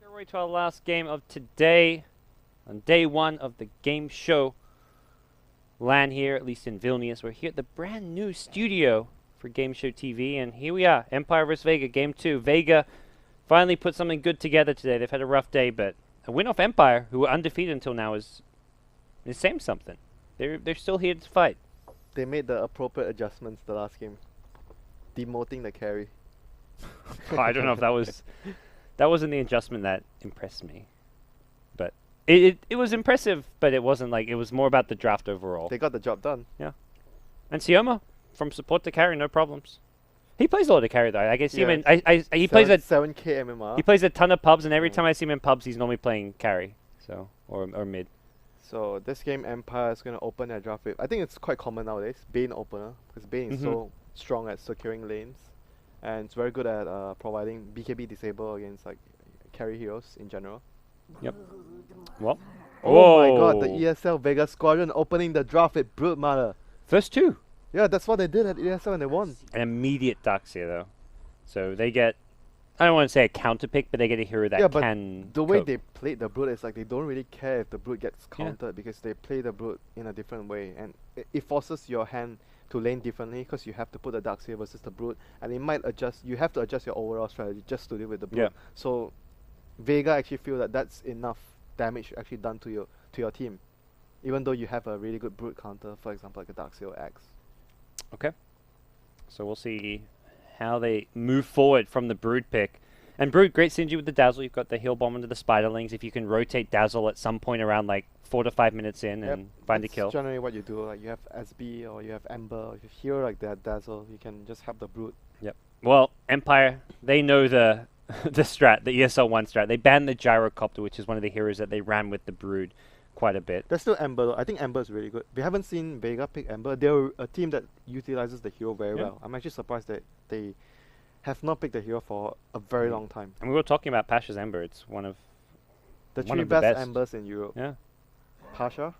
Our way to our last game of today, on day one of the game show. LAN here, at least in Vilnius. We're here at the brand new studio for Game Show TV, and here we are, Empire vs Vega, game 2. Vega finally put something good together today. They've had a rough day, but a win off Empire, who were undefeated until now, is saying something. They're still here to fight. They made the appropriate adjustments the last game, demoting the carry. I don't know if that wasn't the adjustment that impressed me, but it was impressive. But it wasn't like, it was more about the draft overall. They got the job done. Yeah, and Sioma from support to carry, no problems. He plays a lot of carry though. I guess even he plays at 7K MMR. He plays a ton of pubs, and every time I see him in pubs, he's normally playing carry, so or mid. So this game, Empire is gonna open their draft with. I think it's quite common nowadays, Bane opener, because Bane is so strong at securing lanes, and it's very good at providing BKB disable against like carry heroes in general. Yep. Well. Oh my god, the ESL Vega Squadron opening the draft with Brood Mother. First two. Yeah, that's what they did at ESL and they won. An immediate Darkseer though, so they get, I don't want to say a counter pick, but they get a hero that can. The way they played the Brood is like they don't really care if the Brood gets countered because they play the Brood in a different way, and it forces your hand to lane differently because you have to put the Darkseer versus the Brood, and it might adjust. You have to adjust your overall strategy just to deal with the Brood. Yeah. So Vega actually feel that that's enough damage actually done to your team, even though you have a really good Brood counter, for example like a Darkseer or Axe. Okay. So we'll see how they move forward from the Brood pick. And Brood, great synergy with the Dazzle. You've got the heal bomb into the Spiderlings. If you can rotate Dazzle at some point around like 4 to 5 minutes in and find a kill. That's generally what you do. Like you have SB or you have Ember, or if you heal like that Dazzle, you can just help the Brood. Yep. Well, Empire, they know the the strat, the ESL1 strat. They banned the Gyrocopter, which is one of the heroes that they ran with the Brood quite a bit. There's still Ember though. I think Ember is really good. We haven't seen Vega pick Ember. They're a team that utilizes the hero very well. I'm actually surprised that they have not picked the hero for a very long time. And we were talking about Pasha's Ember. It's one of the three best Embers in Europe. Yeah. Pasha,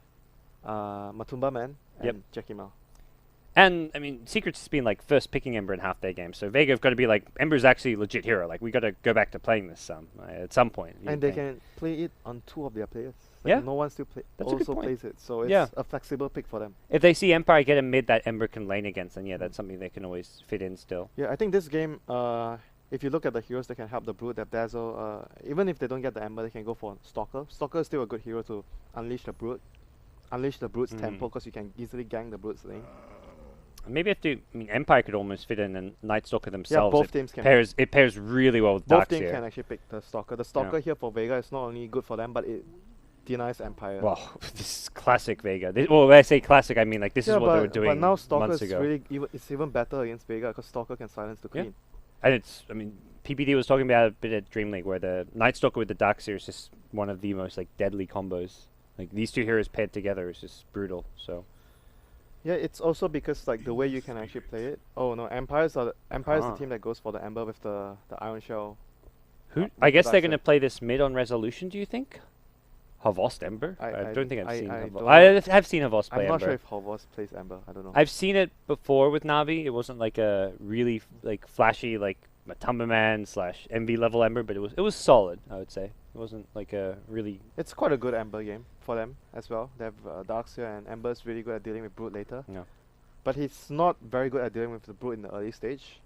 Matumba Man, and Jackie Mao. And, I mean, Secrets has been, like, first picking Ember in half their game. So Vega have got to be, like, Ember's actually a legit hero. Like, we got to go back to playing this at some point. And they can play it on 2 of their players. Like no one still plays it. So it's a flexible pick for them. If they see Empire get a mid that Ember can lane against, then that's something they can always fit in still. Yeah, I think this game, if you look at the heroes that can help the Brood, that Dazzle, even if they don't get the Ember, they can go for Stalker. Stalker is still a good hero to unleash the Brood. Unleash the Brood's tempo, because you can easily gang the Brood's lane. Maybe Empire could almost fit in and Night Stalker themselves. Yeah, both teams can. It pairs really well with Darkseer. Both teams can actually pick the Stalker. The Stalker here for Vega is not only good for them, but it denies Empire. Well, this is classic Vega. Well, when I say classic, I mean like this is what they were doing but now Stalker months ago. It's even better against Vega because Stalker can silence the Queen. And it's, PPD was talking about it a bit at Dream League, where the Night Stalker with the Darkseer is just one of the most like deadly combos. Like these two heroes paired together is just brutal. So. Yeah, it's also because like the way you can actually play it. Oh no, Empire's the team that goes for the Ember with the Iron Shell. I guess they're gonna play this mid on Resolution. Do you think? Havost Ember? I don't think I've seen Havost. I have seen Havost play Ember. I'm not sure if Havost plays Ember. I don't know. I've seen it before with Navi. It wasn't like a really like flashy like Matumba Man / MV level Ember, but it was solid. I would say it wasn't like a really. It's quite a good Ember game for them as well. They have Darkseer, and Ember's really good at dealing with Brood later. Yeah. But he's not very good at dealing with the Brood in the early stage.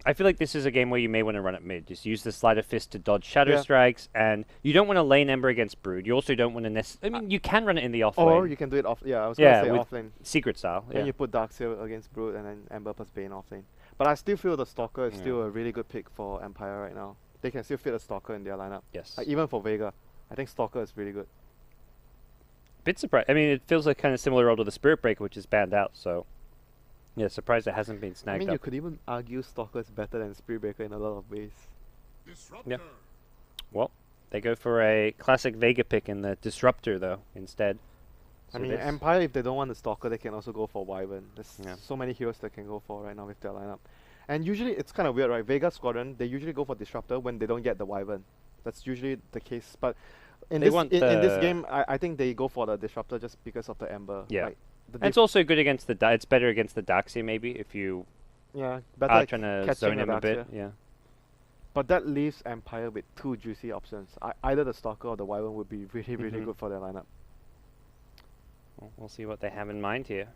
I feel like this is a game where you may want to run it mid. Just use the Sleight of Fist to dodge Shadow Strikes, and you don't want to lane Ember against Brood. You also don't want to you can run it in the off lane. Or you can do it off. Yeah, I was going to say off lane. Secret style. Then you put Darkseer against Brood, and then Ember plus Bane off lane. But I still feel the Stalker is still a really good pick for Empire right now. They can still fit a Stalker in their lineup. Yes. Even for Vega, I think Stalker is really good. Bit surprised. It feels like kind of similar role to the Spirit Breaker, which is banned out. So, yeah, surprised it hasn't been snagged up. You could even argue Stalker is better than Spirit Breaker in a lot of ways. Yeah. Well, they go for a classic Vega pick in the Disruptor though instead. So Empire, if they don't want the Stalker, they can also go for Wyvern. There's so many heroes they can go for right now with their lineup. And usually, it's kind of weird, right? Vega Squadron, they usually go for Disruptor when they don't get the Wyvern. That's usually the case. But in this game, I think they go for the Disruptor just because of the Ember. Yeah. Like, it's also good against the... it's better against the Darkseer, maybe, if you better are trying to zone him a bit. Yeah. But that leaves Empire with two juicy options. Either the Stalker or the Wyvern would be really, really good for their lineup. Well, we'll see what they have in mind here.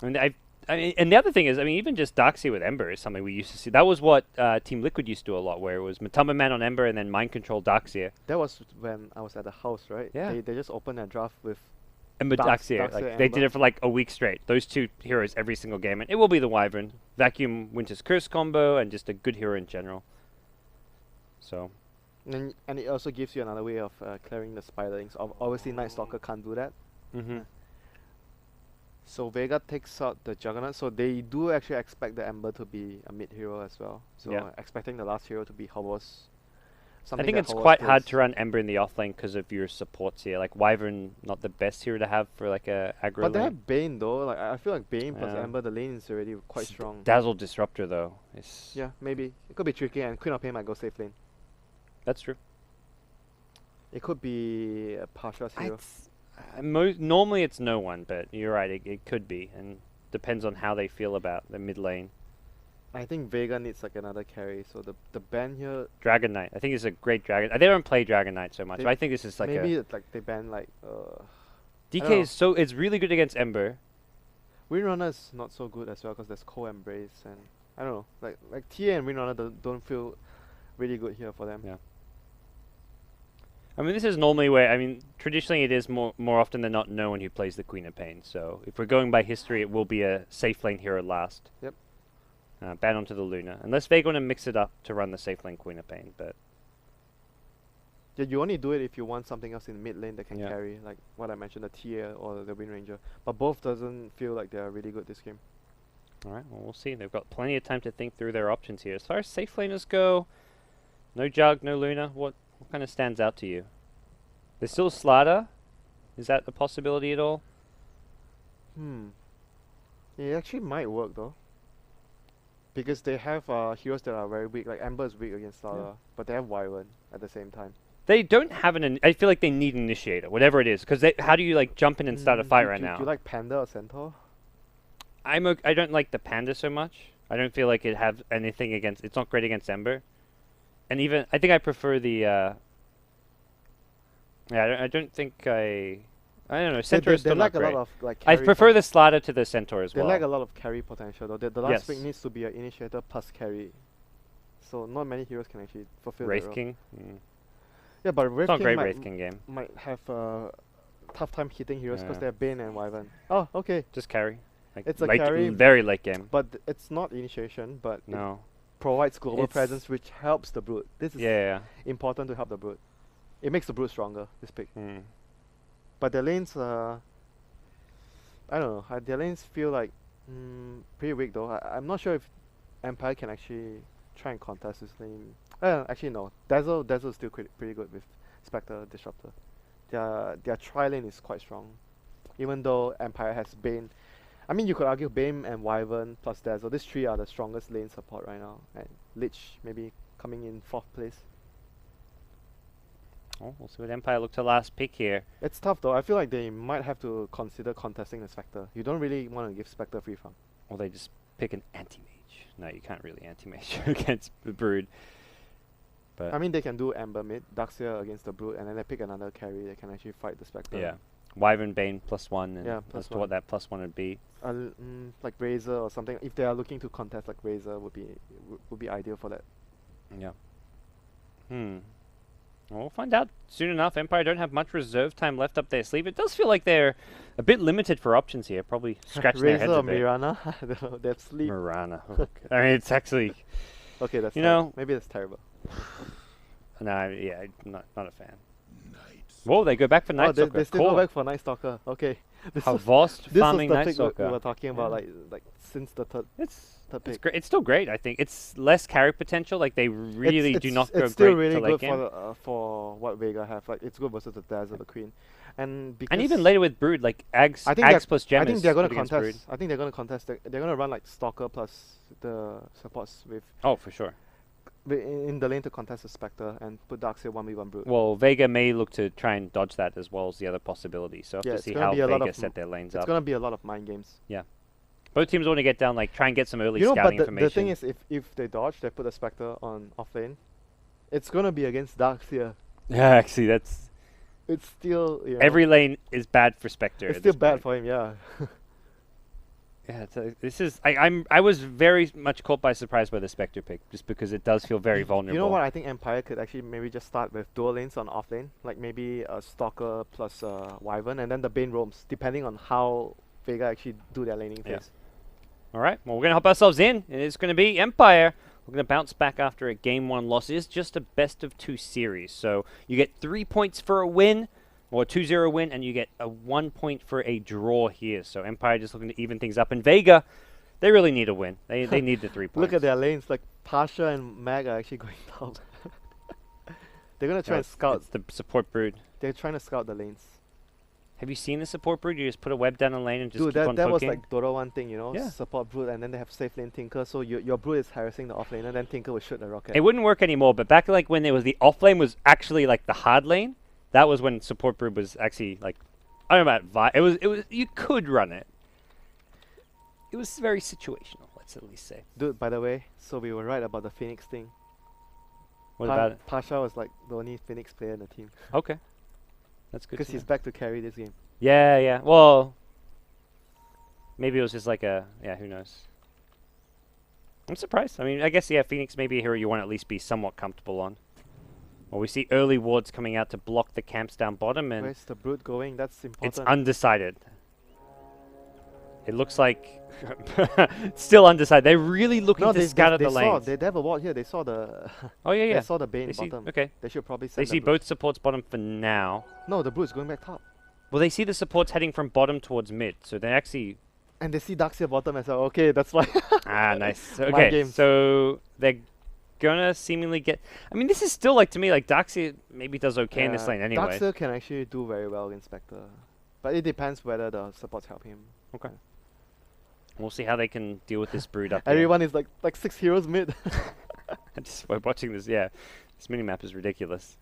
And I mean, and the other thing is, I mean, even just Darkseer with Ember is something we used to see. That was what Team Liquid used to do a lot, where it was Matamba Man on Ember and then Mind Control Darkseer. That was when I was at the house, right? Yeah. They just opened their draft with Ember Darkseer. Like, they did it for like a week straight. Those two heroes every single game. And it will be the Wyvern. Vacuum Winter's Curse combo and just a good hero in general. So. And it also gives you another way of clearing the spiderlings. Obviously, Night Stalker can't do that. So Vega takes out the Juggernaut. So they do actually expect the Ember to be a mid hero as well. So expecting the last hero to be Hobos. I think it's quite hard to run Ember in the offlane because of your supports here. Like Wyvern, not the best hero to have for like a aggro But they lane. have Bane though. Like I feel like Bane plus Ember, the lane is already quite strong. Dazzle Disruptor though. Yeah, maybe. It could be tricky and Queen of Pain might go safe lane. That's true. It could be a Pasha's hero. Normally it's no one, but you're right, it could be. And depends on how they feel about the mid lane. I think Vega needs like another carry, so the ban here... Dragon Knight. I think it's a great Dragon... They don't play Dragon Knight so much, but I think this is like maybe it's like they ban like... DK is so... It's really good against Ember. Windrunner is not so good as well, because there's Co-Embrace and... I don't know, like TA and Windrunner don't feel really good here for them. Yeah. I mean, this is normally where... I mean, traditionally it is more often than not no one who plays the Queen of Pain, so if we're going by history, it will be a safe lane hero last. Yep. Ban onto the Luna. Unless they're going to mix it up to run the safe lane Queen of Pain, but... Yeah, you only do it if you want something else in mid lane that can carry, like what I mentioned, the TA or the Wind Ranger. But both doesn't feel like they're really good this game. Alright, well we'll see. They've got plenty of time to think through their options here. As far as safe laners go, no Jug, no Luna. What kind of stands out to you? There's still Slaughter. Is that a possibility at all? It actually might work though. Because they have heroes that are very weak, like Ember is weak against Slaughter, but they have Wyvern at the same time. They don't have I feel like they need an initiator, whatever it is. Because how do you like jump in and start a fight right now? Do you like Panda or Centaur? I don't like the Panda so much. I don't feel like it has anything against... It's not great against Ember. And even... I think I prefer the... I don't think I don't know. Centaur is still not great. A lot of, like, I prefer the Slaughter to the Centaur as well. They lack a lot of carry potential though. The last pick needs to be an initiator plus carry. So not many heroes can actually fulfill Wraith that role. King? Yeah, but Wraith King King Wraith King game. might have a tough time hitting heroes because they have Bane and Wyvern. Oh, okay. Just carry. Like it's a carry. Very late game. But it's not initiation, but no. It provides global presence which helps the Brute. This is important to help the Brute. It makes the Brute stronger, this pick. But their lanes, I don't know. Their lanes feel like pretty weak though. I'm not sure if Empire can actually try and contest this lane. Actually no. Dazzle is still pretty good with Spectre Disruptor. Their tri lane is quite strong. Even though Empire has Bane. I mean you could argue Bane and Wyvern plus Dazzle. These three are the strongest lane support right now. And Lich maybe coming in 4th place. Oh, we'll see what Empire look to last pick here. It's tough though. I feel like they might have to consider contesting the Spectre. You don't really want to give Spectre free farm. Or they just pick an anti-mage. No, you can't really anti-mage against the Brood. But I mean, they can do Ember mid, Darkseer against the Brood, and then they pick another carry that can actually fight the Spectre. Yeah. Wyvern Bane +1 and plus to what that +1 would be. Like Razor or something. If they are looking to contest, like Razor would be ideal for that. Yeah. Well, we'll find out soon enough. Empire don't have much reserve time left up their sleeve. It does feel like they're a bit limited for options here. Probably scratching their heads a bit. Mirana? I don't know. They have sleep. Mirana. I mean, it's actually... Okay, that's maybe that's terrible. No, yeah, not a fan. Whoa, they go back for Night Stalker. They still go back for Night Stalker. Okay. Havost farming Night This Stalker. we were talking about like since the third pick. It's still great, I think. It's less carry potential. Like they really do not go it's still great really to late good game. for what Vega have. Like it's good versus the Dazzle, the Queen, and even later with Brood, like Ags plus Gem. I think they're gonna contest. Brood. I think they're gonna contest. They're gonna run like Stalker plus the supports with. Oh, for sure. In the lane to contest the Spectre and put Darkseer 1v1 Brood. Well, Vega may look to try and dodge that as well as the other possibility. So have to see how Vega set their lanes up. It's gonna be a lot of mind games. Yeah. Both teams want to get down, like try and get some early You know, but scouting the information. thing is, if they dodge, they put a Spectre on offlane. It's gonna be against Darks here. Yeah, actually, that's It's still every lane is bad for Spectre. It's still bad for him, yeah. Yeah, this is. I was very much caught by surprise by the Spectre pick, just because it does feel very vulnerable. You know what? I think Empire could actually maybe just start with dual lanes on offlane, like maybe a Stalker plus Wyvern, and then the Bane roams, depending on how Vega actually do their laning phase. All right, well, we're going to hop ourselves in, and it's going to be Empire. We're going to bounce back after a Game 1 loss. It is just a best-of-2 series, so you get 3 points for a win, or a 2-0 win, and you get a 1 point for a draw here. So Empire just looking to even things up. And Vega, they really need a win. They need the 3 points. Look at their lanes, like Pasha and Mag are actually going down. They're going to try and scout. It's the support brood. They're trying to scout the lanes. Have you seen the support brood? You just put a web down the lane and just Dude, keep on that was poking? like Dota 1 thing, you know? Yeah. Support brood, and then they have safe lane Tinker, so your brood is harassing the off lane, and then Tinker will shoot the rocket. It wouldn't work anymore, but back like when there was the off lane was actually like the hard lane, that was when support brood was actually like, I don't know about it was you could run it. It was very situational, let's at least say. Dude, by the way, so we were right about the Phoenix thing. What about it? Pasha was like the only Phoenix player in the team. Okay. That's good. Because he's back to carry this game. Yeah, yeah. Well, maybe it was just like a, yeah, who knows. I'm surprised. I mean, I guess, yeah, Phoenix may be a hero you want to at least be somewhat comfortable on. Well, we see early wards coming out to block the camps down bottom, and where's the brood going? That's important. it's undecided. It looks like it's still undecided. They're really looking to scatter the lanes. They have a ward here. They saw the. Oh yeah, yeah. They saw the Bane bottom. Okay. They should probably. They see both supports bottom for now. No, the brood's going back top. Well, they see the supports heading from bottom towards mid, so they actually. And they see Darkseer bottom as well. Okay, that's why. Ah, nice. Okay, so they're gonna seemingly get. I mean, this is still like to me like Darkseer maybe does okay in this lane anyway. Darkseer can actually do very well against Spectre, but it depends whether the supports help him. Okay. We'll see how they can deal with this brood up Everyone is like 6 heroes mid. Just by watching this, yeah, this minimap is ridiculous.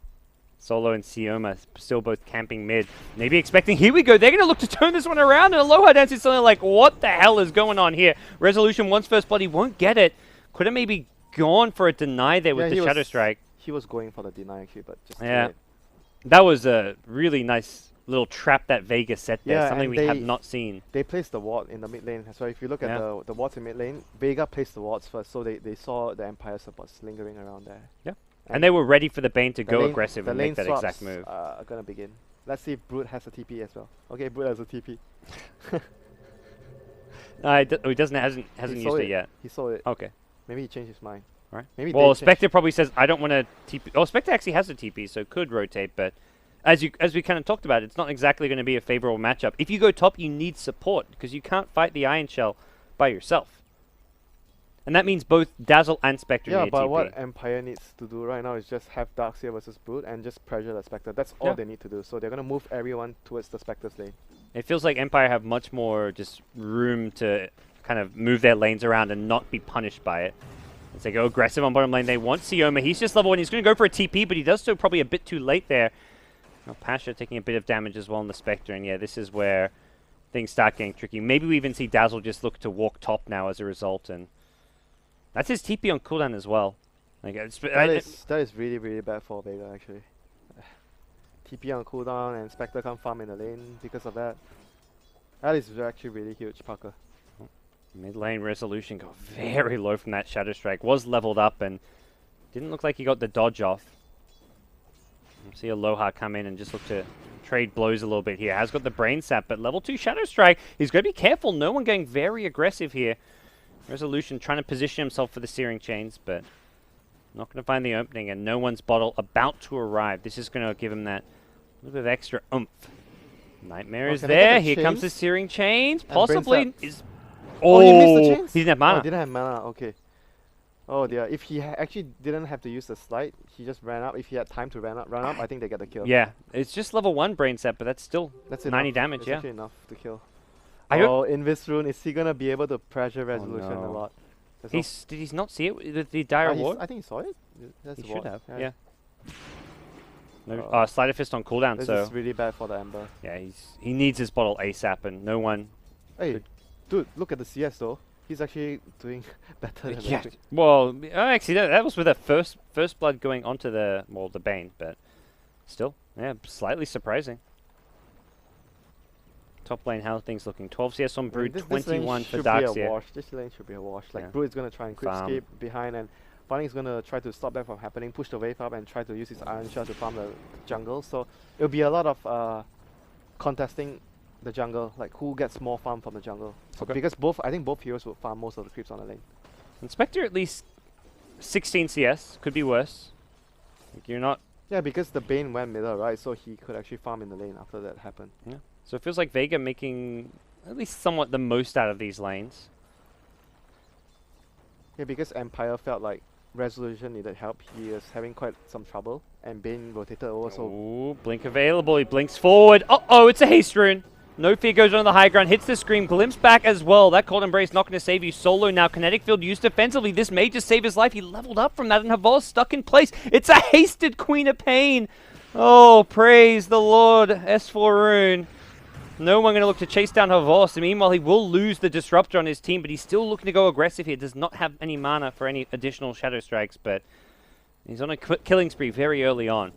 Solo and Sioma still both camping mid. Maybe expecting, here we go, they're going to look to turn this one around, and Aloha Dance is something like, what the hell is going on here? Resolution wants first blood, he won't get it. Could have maybe gone for a deny there with the Shadow Strike. He was going for the deny actually, but just yeah. That was a really nice little trap that Vega set there, yeah, something we have not seen. They placed the ward in the mid lane. So if you look at the wards in mid lane, Vega placed the wards first, so they saw the Empire supports lingering around there. Yeah. And they were ready for the Bane to go aggressive and make that exact move. Are gonna begin. Let's see if Brood has a TP as well. Okay, Brood has a TP. He hasn't used it yet. He saw it. Okay. Maybe he changed his mind. Right. Maybe well, Spectre probably says, I don't want to TP. Oh, Spectre actually has a TP, so could rotate, but as we kind of talked about, it's not exactly going to be a favorable matchup. If you go top, you need support, because you can't fight the Iron Shell by yourself. And that means both Dazzle and Spectre need a TP. Yeah, but what Empire needs to do right now is just have Darkseer versus Brood and just pressure the Spectre. That's all they need to do. So they're going to move everyone towards the Spectre's lane. It feels like Empire have much more just room to kind of move their lanes around and not be punished by it. As they go aggressive on bottom lane, they want Sioma. He's just level 1. He's going to go for a TP, but he does so probably a bit too late there. Now, Pasha taking a bit of damage as well on the Spectre, and yeah, this is where things start getting tricky. Maybe we even see Dazzle just look to walk top now as a result, and that's his TP on cooldown as well. Like, that is really, really bad for Vega, actually. TP on cooldown and Spectre can't farm in the lane because of that. That is actually really huge, Parker. Mid lane Resolution got very low from that Shadow Strike. Was leveled up and didn't look like he got the dodge off. We'll see Aloha come in and just look to trade blows a little bit here. Has got the Brain Sap, but level 2 Shadow Strike. He's got to be careful. No one going very aggressive here. Resolution trying to position himself for the Searing Chains, but not going to find the opening, and no one's bottle about to arrive. This is going to give him that little bit of extra oomph. Nightmare is there. Here comes the Searing Chains. Possibly is. Oh, he missed the chains? He didn't have mana. Oh, didn't have mana, okay. Oh dear, if he actually didn't have to use the slide, he just ran up. If he had time to run up, I think they get the kill. Yeah, it's just level 1 Brain Set, but that's still 90 damage, that's yeah. actually enough to kill. In this rune, is he going to be able to pressure Resolution a lot? Did he not see it with the dire ward? I think he saw it. He should have, yeah. No, Slider Fist on cooldown, this is really bad for the Ember. Yeah, he needs his bottle ASAP, and no one... Hey, Dude, look at the CS though. He's actually doing better than Yeah. Epic. Well, actually, that was with a first blood going onto the Bane, but still, yeah, slightly surprising. Top lane, how are things looking? 12 CS on Brood, 21 for Darkseer. This lane should be a wash. Like Yeah. Brood is gonna try and quick Farm. escape behind, and Funny's gonna try to stop that from happening. Push the wave up and try to use his Iron Shot to farm the jungle. So it'll be a lot of contesting the jungle, like who gets more farm from the jungle. Okay. Because I think both heroes will farm most of the creeps on the lane. Inspector at least 16 CS, could be worse. Like you're not. Yeah, because the Bane went middle, right? So he could actually farm in the lane after that happened. Yeah. So it feels like Vega making at least somewhat the most out of these lanes. Yeah, because Empire felt like Resolution needed help. He was having quite some trouble, and Bane rotated over. So Ooh, blink available. He blinks forward. Uh-oh, it's a haste rune. No Fear goes on the high ground, hits the scream, glimpse back as well. That Cold Embrace not going to save you. Solo now, Kinetic Field used defensively. This may just save his life. He leveled up from that, and Havos stuck in place. It's a hasted Queen of Pain. Oh, praise the Lord. S4 rune. No one going to look to chase down Havos. Meanwhile, he will lose the Disruptor on his team, but he's still looking to go aggressive here. Does not have any mana for any additional Shadow Strikes, but he's on a killing spree very early on,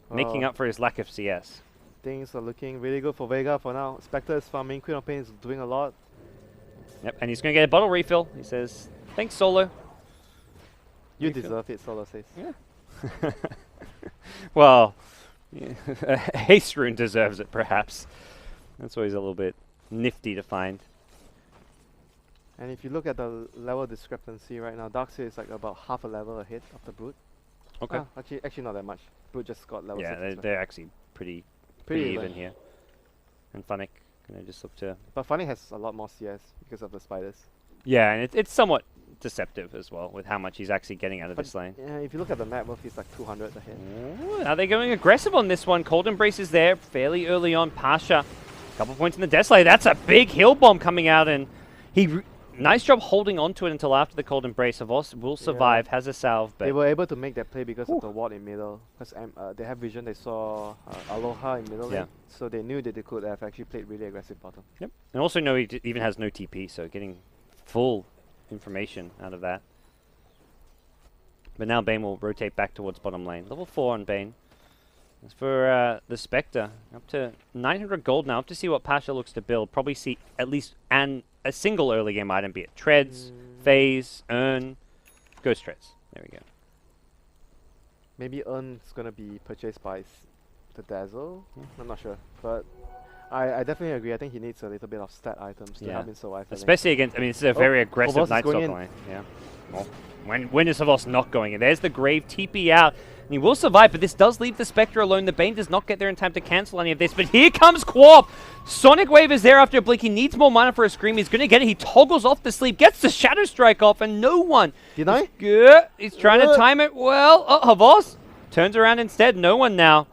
making up for his lack of CS. Things are looking really good for Vega for now. Spectre is farming, Queen of Pain is doing a lot. Yep, and he's going to get a bottle refill. He says, thanks, Solo. You Refill. deserve it, Solo says. Yeah. Well, yeah, Haste Rune deserves it, perhaps. That's always a little bit nifty to find. And if you look at the level discrepancy right now, Darkseer is like about half a level ahead of the Brood. Okay. Actually not that much. Brood just got level 6. Yeah, they're actually pretty even here. And Funnick going to just look to... But Funny has a lot more CS because of the spiders. Yeah, and it's somewhat deceptive as well with how much he's actually getting out of this lane. Yeah, if you look at the map, he's like 200 ahead. Ooh, are they going aggressive on this one? Cold Embrace is there fairly early on. Pasha, couple points in the Desolate. That's a big heal bomb coming out, and he... Nice job holding on to it until after the Cold Embrace. Avos will survive, has a salve, but... They were able to make that play because of the ward in middle. Because they have vision, they saw Aloha in middle lane, so they knew that they could have actually played really aggressive bottom. Yep, and also know he even has no TP, so getting full information out of that. But now Bane will rotate back towards bottom lane. Level 4 on Bane. As for the Spectre, up to 900 gold now. Up to see what Pasha looks to build. Probably see at least a single early game item, be it Treads, Phase, Urn, Ghost Treads. There we go. Maybe Urn is going to be purchased by the Dazzle. I'm not sure. But I definitely agree. I think he needs a little bit of stat items to help him survive. Especially against, I mean, this is a very aggressive Night Stalker lane. Yeah. Well, when is Havos not going in? There's the Grave, TP out. And he will survive, but this does leave the Spectre alone. The Bane does not get there in time to cancel any of this. But here comes Quap. Sonic Wave is there after a blink. He needs more mana for a Scream. He's going to get it. He toggles off the sleep, gets the Shadow Strike off, and no one. Deny? He's trying to time it well. Oh, Havos turns around instead. No one now.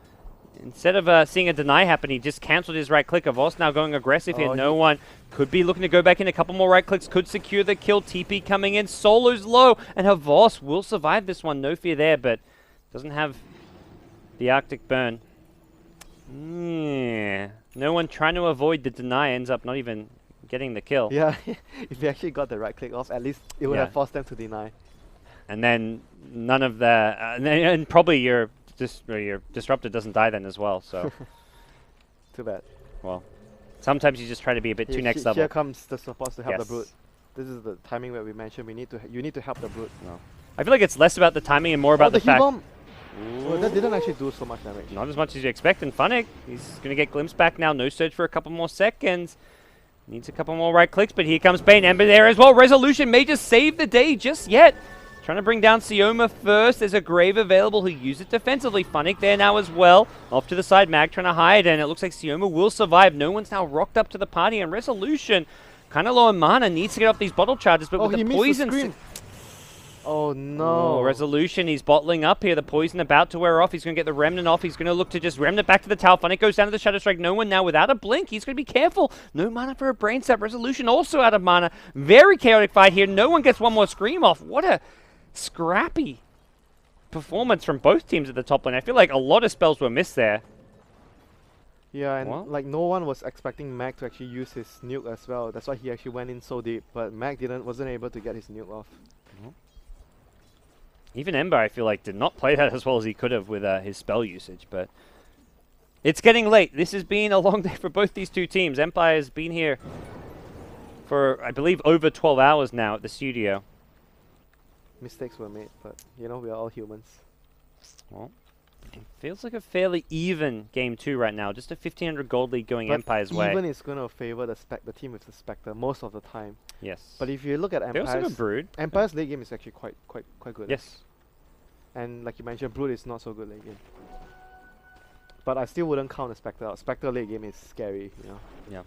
Instead of seeing a deny happen, he just cancelled his right click. Havos now going aggressive here. No one. Could be looking to go back in. A couple more right clicks. Could secure the kill. TP coming in. Solo's low. And Havos will survive this one. No fear there, but doesn't have the Arctic Burn. Yeah. No one trying to avoid the deny ends up not even getting the kill. Yeah, if he actually got the right click off, at least it would have forced them to deny. And then none of the... and probably your Disruptor doesn't die then as well, so... Too bad. Well, sometimes you just try to be a bit too next level. Here comes the support to help the Brood. This is the timing where we mentioned you need to help the Brood. No. I feel like it's less about the timing and more about the fact... Well, that didn't actually do so much damage. Not as much as you expect. And Funnick, he's going to get glimpse back now. No surge for a couple more seconds. Needs a couple more right clicks, but here comes Bane. Ember there as well. Resolution may just save the day just yet. Trying to bring down Sioma first. There's a Grave available who use it defensively. Funnick there now as well. Off to the side, Mag trying to hide, and it looks like Sioma will survive. No one's now rocked up to the party, and Resolution, kind of low on mana, needs to get off these bottle charges, but with the poison... Oh no. Resolution, he's bottling up here. The poison about to wear off. He's going to get the Remnant off. He's going to look to just Remnant back to the tower. Funnick goes down to the Shadow Strike. No one now without a blink. He's going to be careful. No mana for a Brain Sap. Resolution also out of mana. Very chaotic fight here. No one gets one more Scream off. What a scrappy performance from both teams at the top lane. I feel like a lot of spells were missed there. Yeah, and Well. like no one was expecting Mac to actually use his nuke as well. That's why he actually went in so deep. But Mac wasn't able to get his nuke off. Even Ember, I feel like, did not play that as well as he could have with his spell usage. But it's getting late. This has been a long day for both these two teams. Empire's been here for, I believe, over 12 hours now at the studio. Mistakes were made, but you know, we are all humans. Well, it feels like a fairly even game 2 right now. Just a 1500 gold lead going But Empire's way. even is going to favor the team with the Spectre most of the time. Yes. But if you look at they also have a Empire's, Brood. Empire's late game is actually quite good. Yes. And like you mentioned, Brood is not so good late game. But I still wouldn't count the Spectre out. Spectre late game is scary, you know. Yeah.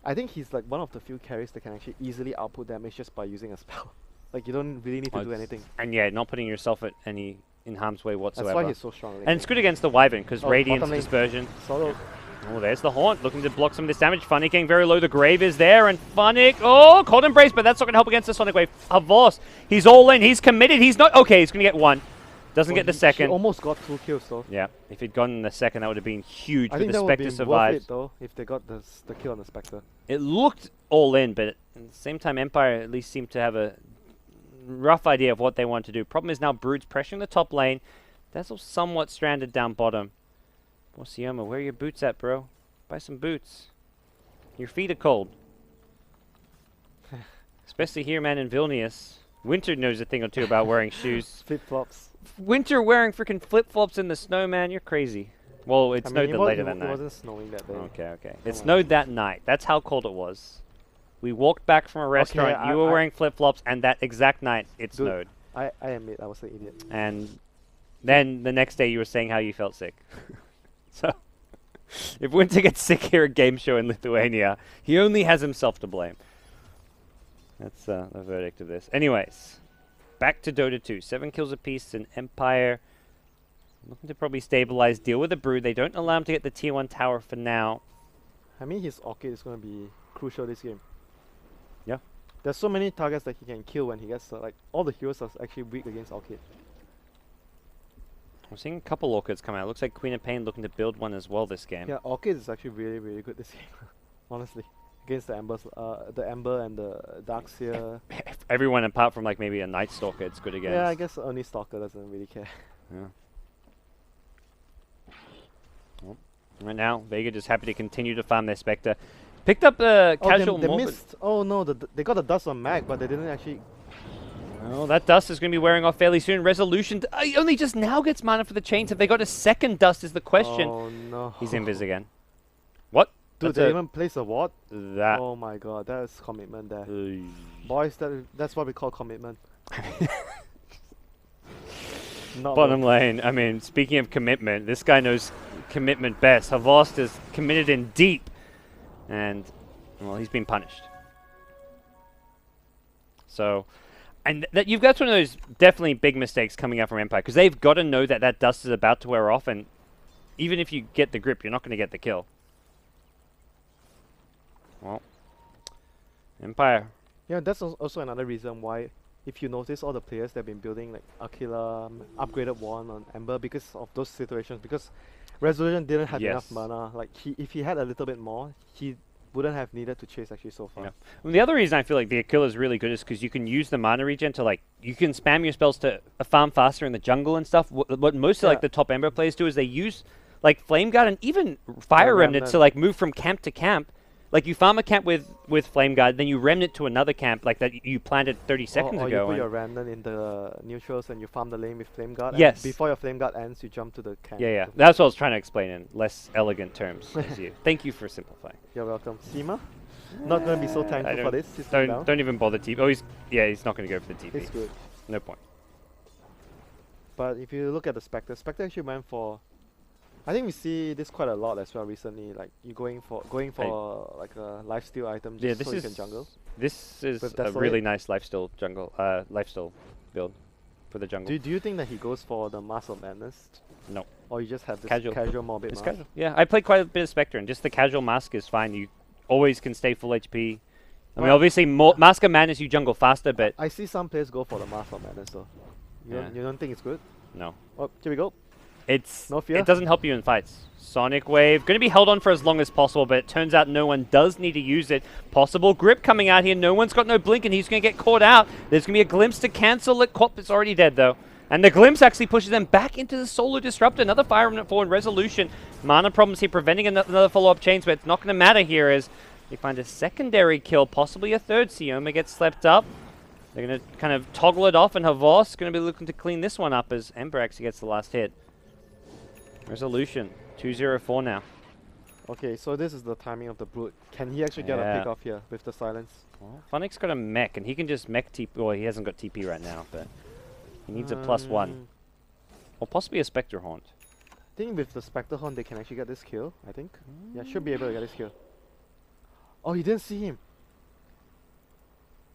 I think he's like one of the few carries that can actually easily output damage just by using a spell. Like you don't really need to do anything. And yeah, not putting yourself at any in harm's way whatsoever. That's why he's so strong. And it's good against the Wyvern because Radiance lane. Dispersion. Solo. Oh, there's the Haunt looking to block some of this damage. Funnick getting very low. The Grave is there, and Funnick, oh, Cold Embrace, but that's not going to help against the Sonic Wave. Havos, he's all in. He's committed. He's not okay. He's going to get one. Doesn't get the second. He almost got 2 kills though. Yeah, if he'd gotten the second, that would have been huge. I But think the that would Spectre be survives. worth it though if they got the kill on the Spectre. It looked all in, but at the same time, Empire at least seemed to have a rough idea of what they want to do. Problem is now Brood's pressuring the top lane. Dazzle's somewhat stranded down bottom. Sioma, where are your boots at, bro? Buy some boots. Your feet are cold. Especially here, man, in Vilnius. Winter knows a thing or two about wearing shoes. Flip-flops. Winter wearing freaking flip-flops in the snow, man. You're crazy. Well, it snowed later that night. It wasn't snowing that day. Okay. It snowed that night. That's how cold it was. We walked back from a restaurant. Okay, you were wearing flip-flops, and that exact night, it snowed. I admit I was an idiot. And then the next day, you were saying how you felt sick. So, if Winter gets sick here at Game Show in Lithuania, he only has himself to blame. That's the verdict of this. Anyways, back to Dota 2. 7 kills apiece in Empire. Looking to probably stabilize, deal with the Brood. They don't allow him to get the tier 1 tower for now. I mean, his Orchid is going to be crucial this game. Yeah. There's so many targets that he can kill when he gets like all the heroes are actually weak against Orchid. I'm seeing a couple Orchids come out. Looks like Queen of Pain looking to build one as well this game. Yeah, Orchid is actually really good this game. Honestly, against the Ember and the Darkseer. Everyone apart from like maybe a Night Stalker, it's good against. Yeah, I guess only Stalker doesn't really care. Yeah. Well, right now, Vega just happy to continue to farm their Spectre. Picked up the casual they Morbid. missed. Oh no, they got the dust on Mag, but they didn't actually. Oh, that dust is going to be wearing off fairly soon. Resolution he only just now gets mana for the chains. Have they got a second dust is the question. Oh no. He's invis again. What? Dude, That's they even place a ward? That. Oh my god, that is commitment there. Boys, that's what we call commitment. Bottom lane, I mean, speaking of commitment, this guy knows commitment best. Havost is committed in deep. And, well, he's been punished. So, and that you've got one of those definitely big mistakes coming out from Empire, because they've got to know that that dust is about to wear off, and even if you get the grip, you're not going to get the kill. Well, Empire. Yeah, that's also another reason why, if you notice, all the players that have been building like Aquila, upgraded one on Ember because of those situations. Because Resolution didn't have enough mana. Like if he had a little bit more, he wouldn't have needed to chase actually so far. Yeah. Well, the other reason I feel like the Aquila is really good is because you can use the mana regen to like you can spam your spells to farm faster in the jungle and stuff. What most of like the top Ember players do is they use like Flame Guard and even Fire Remnant to like move from camp to camp. Like you farm a camp with Flame Guard, then you remnant to another camp like that you planted 30 seconds ago. Or you put your remnant in the neutrals and you farm the lane with Flame Guard. Yes. And before your Flame Guard ends, you jump to the camp. Yeah. That's what I was trying to explain in less elegant terms as you. Thank you for simplifying. You're welcome. Seema? Not going to be so thankful for this. Don't even bother TP. Oh, he's not going to go for the TP. It's good. No point. But if you look at the Spectre actually went for. I think we see this quite a lot as well recently. Like you going for like a lifesteal item just so you can jungle. This is a really nice lifesteal build for the jungle. Do you think that he goes for the Mask of Madness? No. Or you just have this casual morbid mask? Casual. Yeah, I played quite a bit of Spectre, and just the casual mask is fine. You always can stay full HP. I mean, obviously, Mask of Madness you jungle faster, but I see some players go for the Mask of Madness though. You don't think it's good? No. Oh, here we go. No fear? It doesn't help you in fights. Sonic Wave, going to be held on for as long as possible, but it turns out no one does need to use it. Possible grip coming out here. No one's got no blink, and he's going to get caught out. There's going to be a glimpse to cancel it. Quap is already dead, though. And the glimpse actually pushes them back into the Solar Disruptor. Another Fire Remnant forward resolution. Mana problems here, preventing another follow-up chains, but it's not going to matter here as they find a secondary kill, possibly a third. Sioma gets slept up. They're going to kind of toggle it off, and Havos going to be looking to clean this one up as Ember actually gets the last hit. Resolution, 2-0-4 now. Okay, so this is the timing of the Brute. Can he actually get a pick off here with the silence? Well, Funnick's got a mech, and he can just mech TP. Well, he hasn't got TP right now, but he needs a +1. Or possibly a Spectre Haunt. I think with the Spectre Haunt, they can actually get this kill, I think. Yeah, should be able to get this kill. Oh, he didn't see him.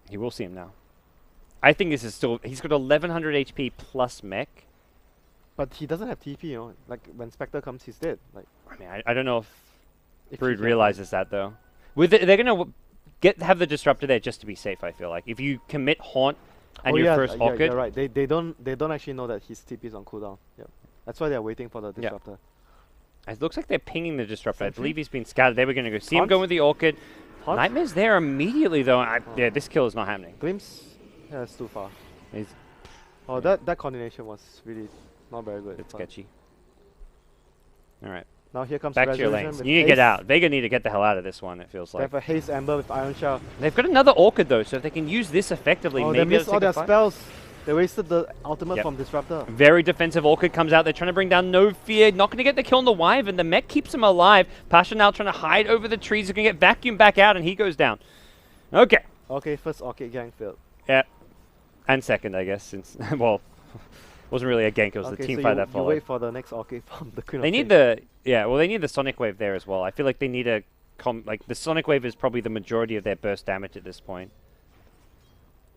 He will see him now. I think this is still... He's got 1100 HP plus mech. But he doesn't have TP, you know. Like, when Spectre comes, he's dead. Like, I mean, I don't know if Brood realizes that, though. With it, they're going to have the Disruptor there just to be safe, I feel like. If you commit Haunt and your first Orchid... you're right. They don't actually know that his TP is on cooldown. Yep. That's why they're waiting for the Disruptor. It looks like they're pinging the Disruptor. I believe he's been scattered. They were going to go see him going with the Orchid. Nightmare's there immediately, though. Yeah, this kill is not happening. Glimpse? Yeah, it's too far. That coordination was really not very good. It's sketchy. Alright. Now here comes back to your lanes. You need to get out. Vega need to get the hell out of this one, it feels like. They have a Haze Ember with Iron Shell. They've got another Orchid, though, so if they can use this effectively, maybe they missed all their spells. They wasted the ultimate from Disruptor. Very defensive Orchid comes out. They're trying to bring down No Fear. Not going to get the kill on the Wyvern. The mech keeps him alive. Pasha now trying to hide over the trees. He's going to get vacuumed back out, and he goes down. Okay. Okay, first Orchid gang failed. Yeah. And second, I guess, since... well, wasn't really a gank. It was the team fight that followed. You wait for the next Orchid from the Queen They need the... Yeah, well, they need the Sonic Wave there as well. I feel like they need a... like, the Sonic Wave is probably the majority of their burst damage at this point.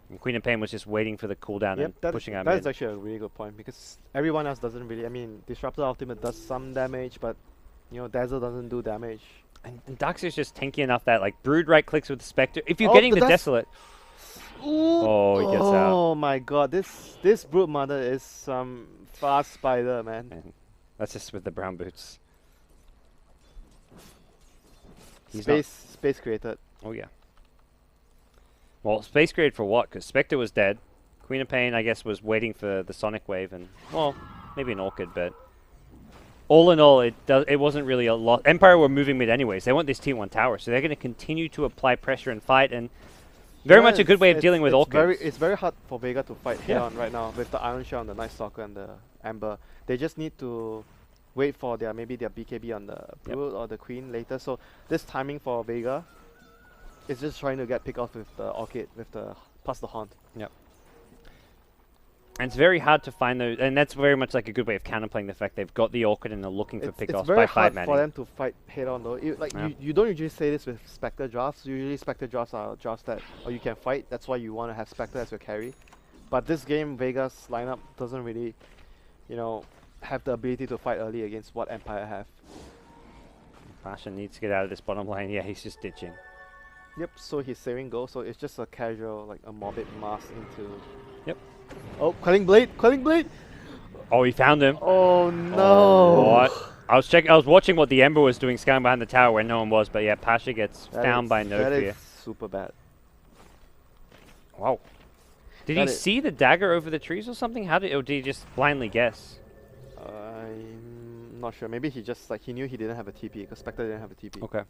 And Queen of Pain was just waiting for the cooldown and pushing out mid. That is actually a really good point, because everyone else doesn't really... I mean, Disruptor Ultimate does some damage, but, you know, Dazzle doesn't do damage. And Darkseer's just tanky enough that, like, Brood right-clicks with the Spectre. If you're getting the Desolate... Oh, he gets out. Oh my god, this Brood Mother is some fast spider, man. That's just with the brown boots. Space created. Oh yeah. Well, space created for what? Because Spectre was dead. Queen of Pain, I guess, was waiting for the Sonic Wave, and well, maybe an Orchid, but all in all, it wasn't really a lot. Empire were moving mid anyways. They want this T1 tower, so they're going to continue to apply pressure and fight, and very much a good way of dealing with Orchids. It's very hard for Vega to fight head on right now with the Iron Shell and the Night Stalker and the Ember. They just need to wait for maybe their BKB on the Brood or the Queen later. So this timing for Vega is just trying to get pick off with the Orchid plus the Haunt. Yep. And it's very hard to find those, and that's very much like a good way of counterplaying the fact they've got the Orchid and they're looking for pick-offs by 5 mana. It's very hard for them to fight head-on though. You don't usually say this with Spectre drafts. Usually Spectre drafts are drafts that you can fight. That's why you want to have Spectre as your carry. But this game, Vega's lineup doesn't really, you know, have the ability to fight early against what Empire have. Pasha needs to get out of this bottom lane. Yeah, he's just ditching. Yep, so he's saving gold, so it's just a casual, like a morbid mask into... Yep. Oh, Quelling Blade! Quelling Blade! Oh, he found him. Oh no! Oh, what? I was watching what the Ember was doing, scanning behind the tower where no one was, but yeah, Pasha gets found by No Fear. That is super bad. Wow. Did he see the dagger over the trees or something? Or did he just blindly guess? I'm not sure. Maybe he just, he knew he didn't have a TP, because Spectre didn't have a TP. Okay.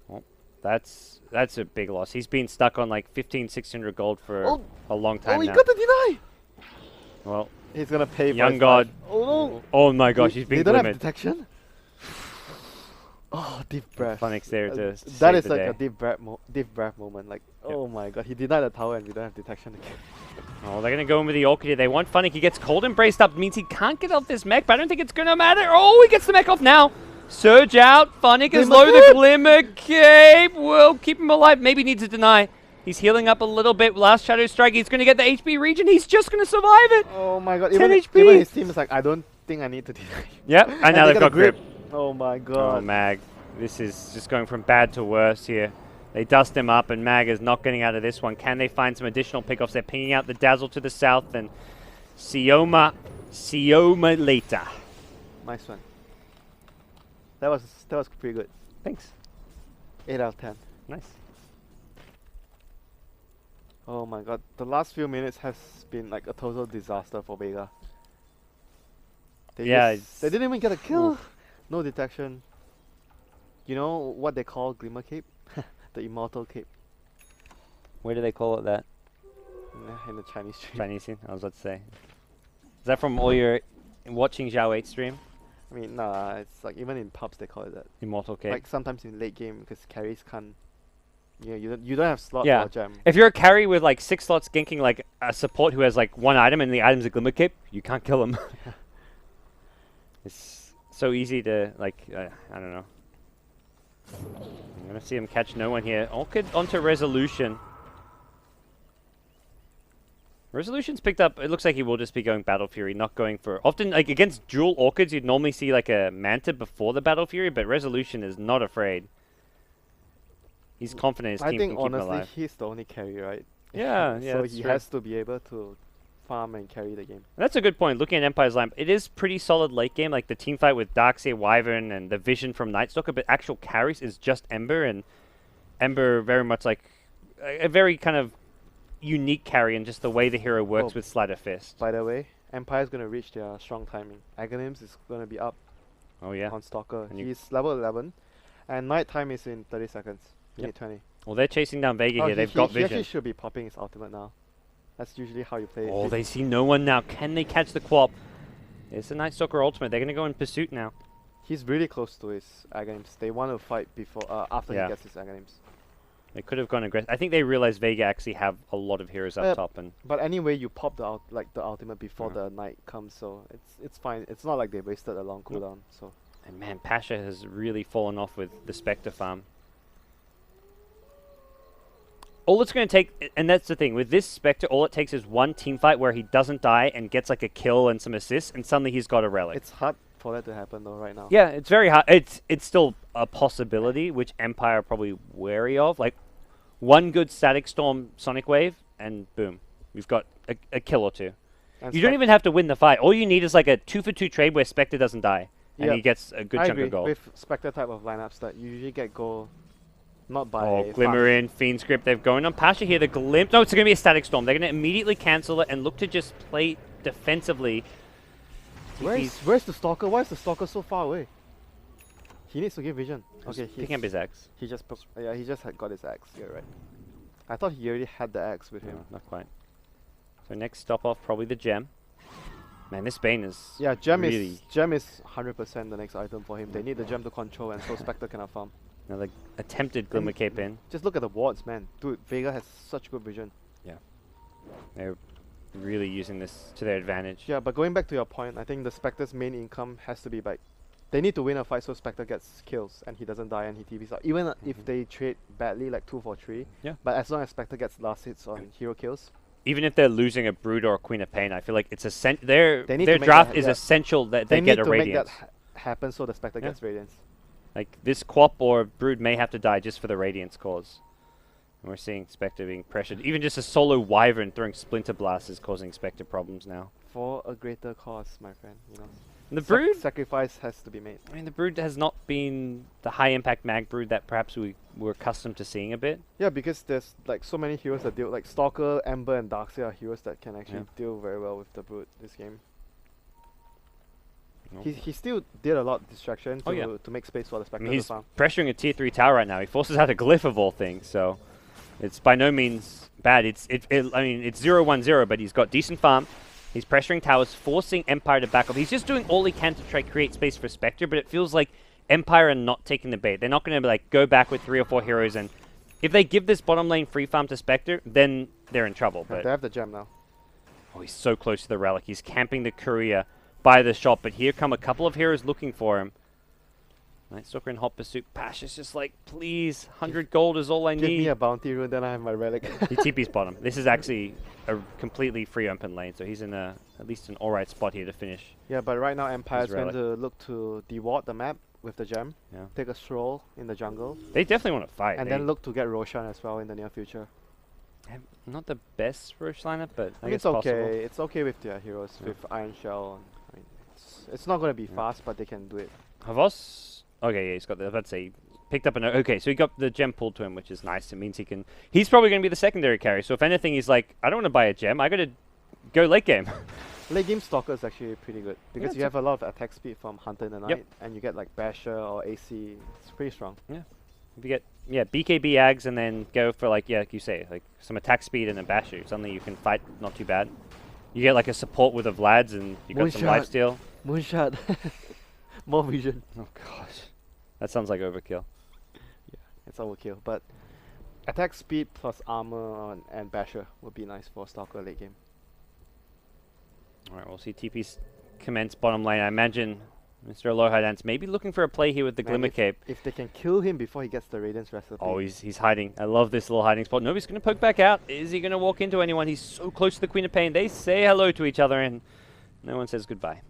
Well, that's a big loss. He's been stuck on like 1600 gold for a long time now. Oh, he got the deny! Well, he's gonna pay for Young God. Oh no! Oh my gosh, he's being glimmered. They don't have detection? Oh, deep breath. Funnick's there to that is like a deep breath moment. Like, oh my god, he denied the tower and we don't have detection again. Oh, they're going to go in with the Orchid here. They want Funnick. He gets cold embraced up. Means he can't get off this mech, but I don't think it's going to matter. Oh, he gets the mech off now. Surge out. Funnick is low. The Glimmer Cape will keep him alive. Maybe needs to deny. He's healing up a little bit. Last Shadow Strike. He's going to get the HP regen. He's just going to survive it. Oh my god. 10 HP. Even his team is like, I don't think I need to deny. Yep. And now they've got grip. Oh my god. Oh, Mag. This is just going from bad to worse here. They dust him up, and Mag is not getting out of this one. Can they find some additional pickoffs? They're pinging out the Dazzle to the south, and Sioma later. Nice one. That was pretty good. Thanks. 8 out of 10. Nice. Oh my god, the last few minutes has been like a total disaster for Vega. They didn't even get a kill. Oof. No detection. You know what they call Glimmer Cape? The Immortal Cape. Where do they call it that? Nah, in the Chinese stream. Chinese scene? I was about to say. Is that from all your watching Zhao 8 stream? I mean, nah, it's like even in pubs they call it that. Immortal Cape. Like sometimes in late game because carries can't. Yeah, you don't have slot Yeah. for gem. If you're a carry with like 6 slots ganking like a support who has like 1 item and the item's a Glimmer Cape, you can't kill him. It's so easy to like, I don't know. I'm gonna see him catch no one here. Orchid onto Resolution. Resolution's picked up. It looks like he will just be going Battle Fury, not going for... Often, like, against dual Orchids, you'd normally see, like, a Manta before the Battle Fury, but Resolution is not afraid. He's confident his team can keep him alive. I think, honestly, he's the only carry, right? Yeah, yeah, so that's he true. has to be able to farm and carry the game. That's a good point. Looking at Empire's line, it is pretty solid late game, like the team fight with Darkseer, Wyvern, and the Vision from Nightstalker, but actual carries is just Ember, and Ember very much, like, a very kind of unique carry in just the way the hero works with Sleight of Fist. By the way, Empire's going to reach their strong timing. Aghanims is going to be up on Stalker. He's level 11, and night time is in 30 seconds. Minute 20. Well, they're chasing down Vega here. They've got He Vision. actually should be popping his ultimate now. That's usually how you play it. Oh, they see no one now. Can they catch the Quap? It's the Nightstalker ultimate. They're going to go in pursuit now. He's really close to his Aghanims. They want to fight before, after he gets his Aghanims. They could have gone aggressive. I think they realized Vega actually have a lot of heroes up top, and but anyway, you pop the the ultimate before the night comes, so it's fine. It's not like they wasted a long cooldown. So. And man, Pasha has really fallen off with the Spectre farm. All it's going to take, and that's the thing with this Spectre, all it takes is one team fight where he doesn't die and gets like a kill and some assists, and suddenly he's got a relic. It's hard for that to happen though right now. Yeah, it's very hard. It's still a possibility, which Empire are probably wary of. Like one good Static Storm Sonic Wave, and boom, we've got a kill or two. And you don't even have to win the fight. All you need is like a 2-for-2 trade where Spectre doesn't die, and he gets a good chunk of gold. With Spectre type of lineups that you usually get gold, not by Glimmer in, Fiend Script. They're going on Pasha here. The Glimpse. No, it's going to be a Static Storm. They're going to immediately cancel it and look to just play defensively. Where's the Stalker? Why is the Stalker so far away? He needs to give vision. Okay, he's picking up his axe. He just got his axe. You're right. I thought he already had the axe with him. Not quite. So next stop off probably the gem. Man, this Bane is gem really is 100% the next item for him. They need the gem to control, and so Spectre cannot farm. Another attempted Glimmer Cape in. Just look at the wards, man. Dude, Vega has such good vision. Yeah. They're really using this to their advantage. Yeah, but going back to your point, I think the Spectre's main income has to be like, they need to win a fight so Spectre gets kills and he doesn't die and he TVs out. Even if they trade badly, like 2 for 3. Yeah. But as long as Spectre gets last hits on hero kills. Even if they're losing a Brood or a Queen of Pain, I feel like it's their draft is essential that they get a Radiance. They need to make that happen so the Spectre gets Radiance. Like this Quap or Brood may have to die just for the Radiance cause. And we're seeing Spectre being pressured. Even just a solo Wyvern throwing Splinter Blast is causing Spectre problems now. For a greater cause, my friend. You know. And the Brood sacrifice has to be made. I mean, the Brood has not been the high impact mag Brood that perhaps we were accustomed to seeing a bit. Yeah, because there's like so many heroes that deal, like Stalker, Ember, and Darkseer are heroes that can actually deal very well with the Brood this game. He still did a lot of distraction to make space for the Spectre. He's pressuring a tier 3 tower right now. He forces out a Glyph of all things, so it's by no means bad. I mean, it's 0-1-0, but he's got decent farm. He's pressuring towers, forcing Empire to back off. He's just doing all he can to try to create space for Spectre, but it feels like Empire are not taking the bait. They're not going to like go back with 3 or 4 heroes, and if they give this bottom lane free farm to Spectre, then they're in trouble. But they have the gem now. Oh, he's so close to the relic. He's camping the courier by the shop, but here come a couple of heroes looking for him. Nightstalker in hot pursuit. Pasha's just like, please, 100 gold is all I need. Give me a bounty rune, then I have my relic. He TP's bottom. This is actually a completely free open lane, so he's in at least an alright spot here to finish. Yeah, but right now Empire's going to look to deward the map with the gem. Yeah. Take a stroll in the jungle. They definitely want to fight. And then look to get Roshan as well in the near future. Not the best Roche lineup, but I mean, guess it's okay. possible. It's okay with their heroes, with Iron Shell. I mean, it's not going to be fast, but they can do it. Havos. Okay, yeah, he's got the. Let's say picked up an. Okay, so he got the gem pulled to him, which is nice. It means he can. He's probably going to be the secondary carry. So if anything, he's like, I don't want to buy a gem. I got to go late game. Late game Stalker is actually pretty good because you have a lot of attack speed from Hunter in the Night, and you get like Basher or AC. It's pretty strong. Yeah. If you get BKB Ags and then go for like you say, like some attack speed and a Basher. Suddenly you can fight not too bad. You get like a support with a Vlad's and you got some lifesteal. Moonshot. More vision. Oh gosh. That sounds like overkill. Yeah, it's overkill. But attack speed plus armor and Basher would be nice for Stalker late game. Alright, we'll see TP's commence bottom lane. I imagine Mr. Aloha Dance maybe looking for a play here with the Glimmer Cape. If they can kill him before he gets the Radiance recipe. Oh, he's hiding. I love this little hiding spot. Nobody's going to poke back out. Is he going to walk into anyone? He's so close to the Queen of Pain. They say hello to each other and no one says goodbye.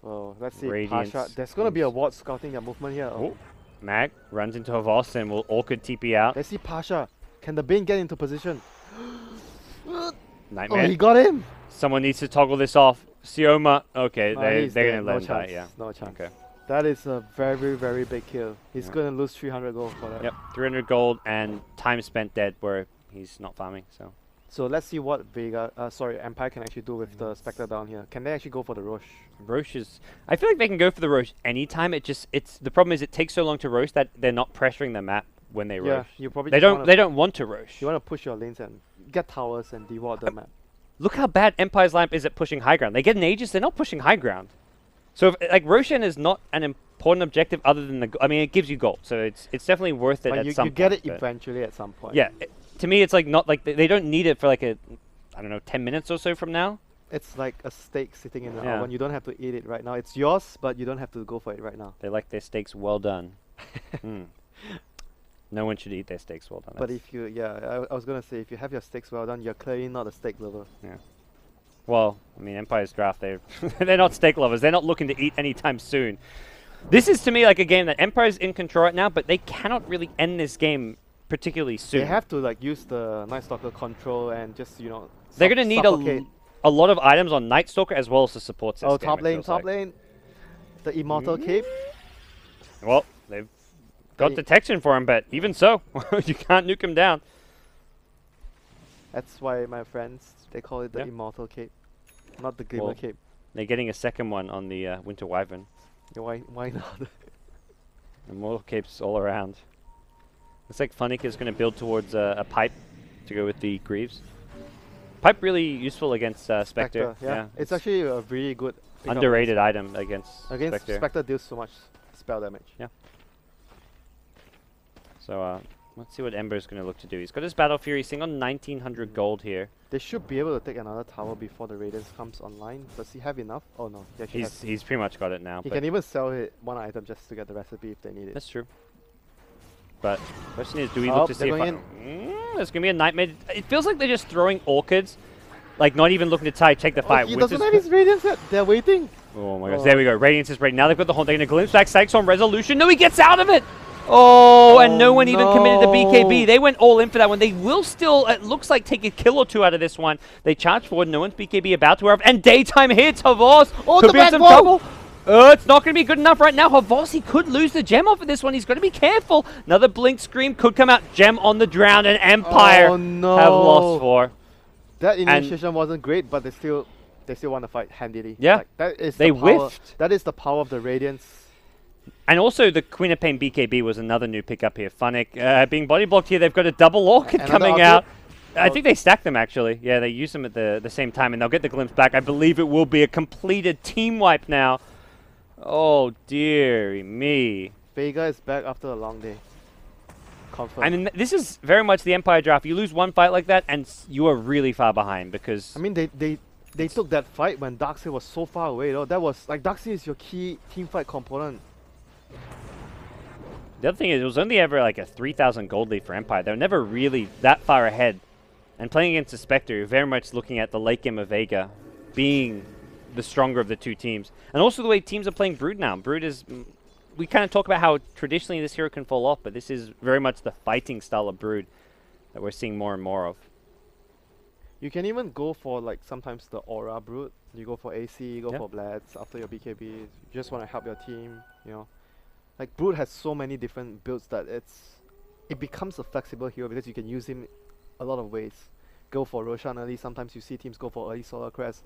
Oh, let's see. Radiance. Pasha. There's going to be a ward scouting their movement here. Oh. Mag runs into Havos and will awkward TP out. Let's see Pasha. Can the Bane get into position? Nightmare. Oh, he got him! Someone needs to toggle this off. Sioma. Okay, they're going to let him die, yeah. No chance. Okay. That is a very, very big kill. He's going to lose 300 gold for that. Yep, 300 gold and time spent dead where he's not farming, so. So let's see what Vega, Empire can actually do with the Spectre down here. Can they actually go for the Roche? Roche is... I feel like they can go for the Roche anytime. The problem is it takes so long to Roche that they're not pressuring the map when they Roche. You probably they don't want to Roche. You want to push your lanes and get towers and deward the map. Look how bad Empire's Lamp is at pushing high ground. They get an Aegis, they're not pushing high ground. So, like, Roshan is not an important objective other than the... I mean, it gives you gold, so it's definitely worth it at some point. You get it eventually at some point. Yeah. To me, it's like not like... They don't need it for like a, I don't know, 10 minutes or so from now. It's like a steak sitting in the oven. You don't have to eat it right now. It's yours, but you don't have to go for it right now. They like their steaks well done. No one should eat their steaks well done. But if you... Yeah, I was going to say, if you have your steaks well done, you're clearly not a steak lover. Yeah. Well, I mean, Empire's Draft, they're not steak lovers. They're not looking to eat anytime soon. This is, to me, like a game that Empire's in control right now, but they cannot really end this game particularly soon. They have to, like, use the Night Stalker control and just, you know, they're going to need a lot of items on Night Stalker as well as the support system. Oh, top lane. The Immortal Cape. Well, they've got detection for him, but even so, you can't nuke him down. That's why, my friends, they call it the Immortal Cape, not the Glimmer Cape. They're getting a second one on the Winter Wyvern. Yeah, why not? Immortal Capes all around. Looks like Funnick is going to build towards a pipe to go with the Greaves. Pipe really useful against Spectre. Yeah, it's actually a really good underrated item against Spectre. Spectre deals so much spell damage. Yeah. So let's see what Ember's going to look to do. He's got his Battle Fury sitting on 1900 gold here. They should be able to take another tower before the Radiance comes online. Does he have enough? Oh no, he's pretty much got it now. He can even sell it one item just to get the recipe if they need it. That's true. But the question is, do we look to see if there's going to be a Nightmare? It feels like they're just throwing Orchids, like not even looking to take the fight. He doesn't have his Radiance yet. They're waiting. Oh my gosh, there we go. Radiance is ready. Now they've got the Haunt. They're going to glimpse back Sykes on Resolution. No, he gets out of it! Oh, and no one even committed the BKB. They went all in for that one. They will still, it looks like, take a kill or two out of this one. They charge forward. No one's BKB about to wear up. And daytime hits. Havos could be in some trouble. It's not going to be good enough right now. Havos, he could lose the gem off of this one. He's got to be careful. Another Blink Scream could come out. Gem on the drown, and Empire have lost 4. That initiation wasn't great, but they still want to fight handily. Yeah, like, that is they whiffed. That is the power of the Radiance. And also, the Queen of Pain BKB was another new pickup here. Funnick being body blocked here. They've got a double Orchid coming out. I think they stack them, actually. Yeah, they use them at the same time, and they'll get the glimpse back. I believe it will be a completed team wipe now. Oh, dearie me. Vega is back after a long day. Confirmed. I mean, this is very much the Empire draft. You lose one fight like that, and you are really far behind because... I mean, they took that fight when Darkseid was so far away, though. That was... Like, Darkseid is your key team fight component. The other thing is, it was only ever like a 3,000 gold lead for Empire. They were never really that far ahead. And playing against the Spectre, you're very much looking at the late game of Vega being the stronger of the two teams. And also the way teams are playing Brood now. Brood is we kind of talk about how traditionally this hero can fall off, but this is very much the fighting style of Brood that we're seeing more and more of. You can even go for like sometimes the Aura Brood. You go for AC, you go for Blades after your BKB. You just want to help your team, you know. Like Brood has so many different builds that it becomes a flexible hero because you can use him a lot of ways. Go for Roshan early, sometimes you see teams go for early Solar Crest.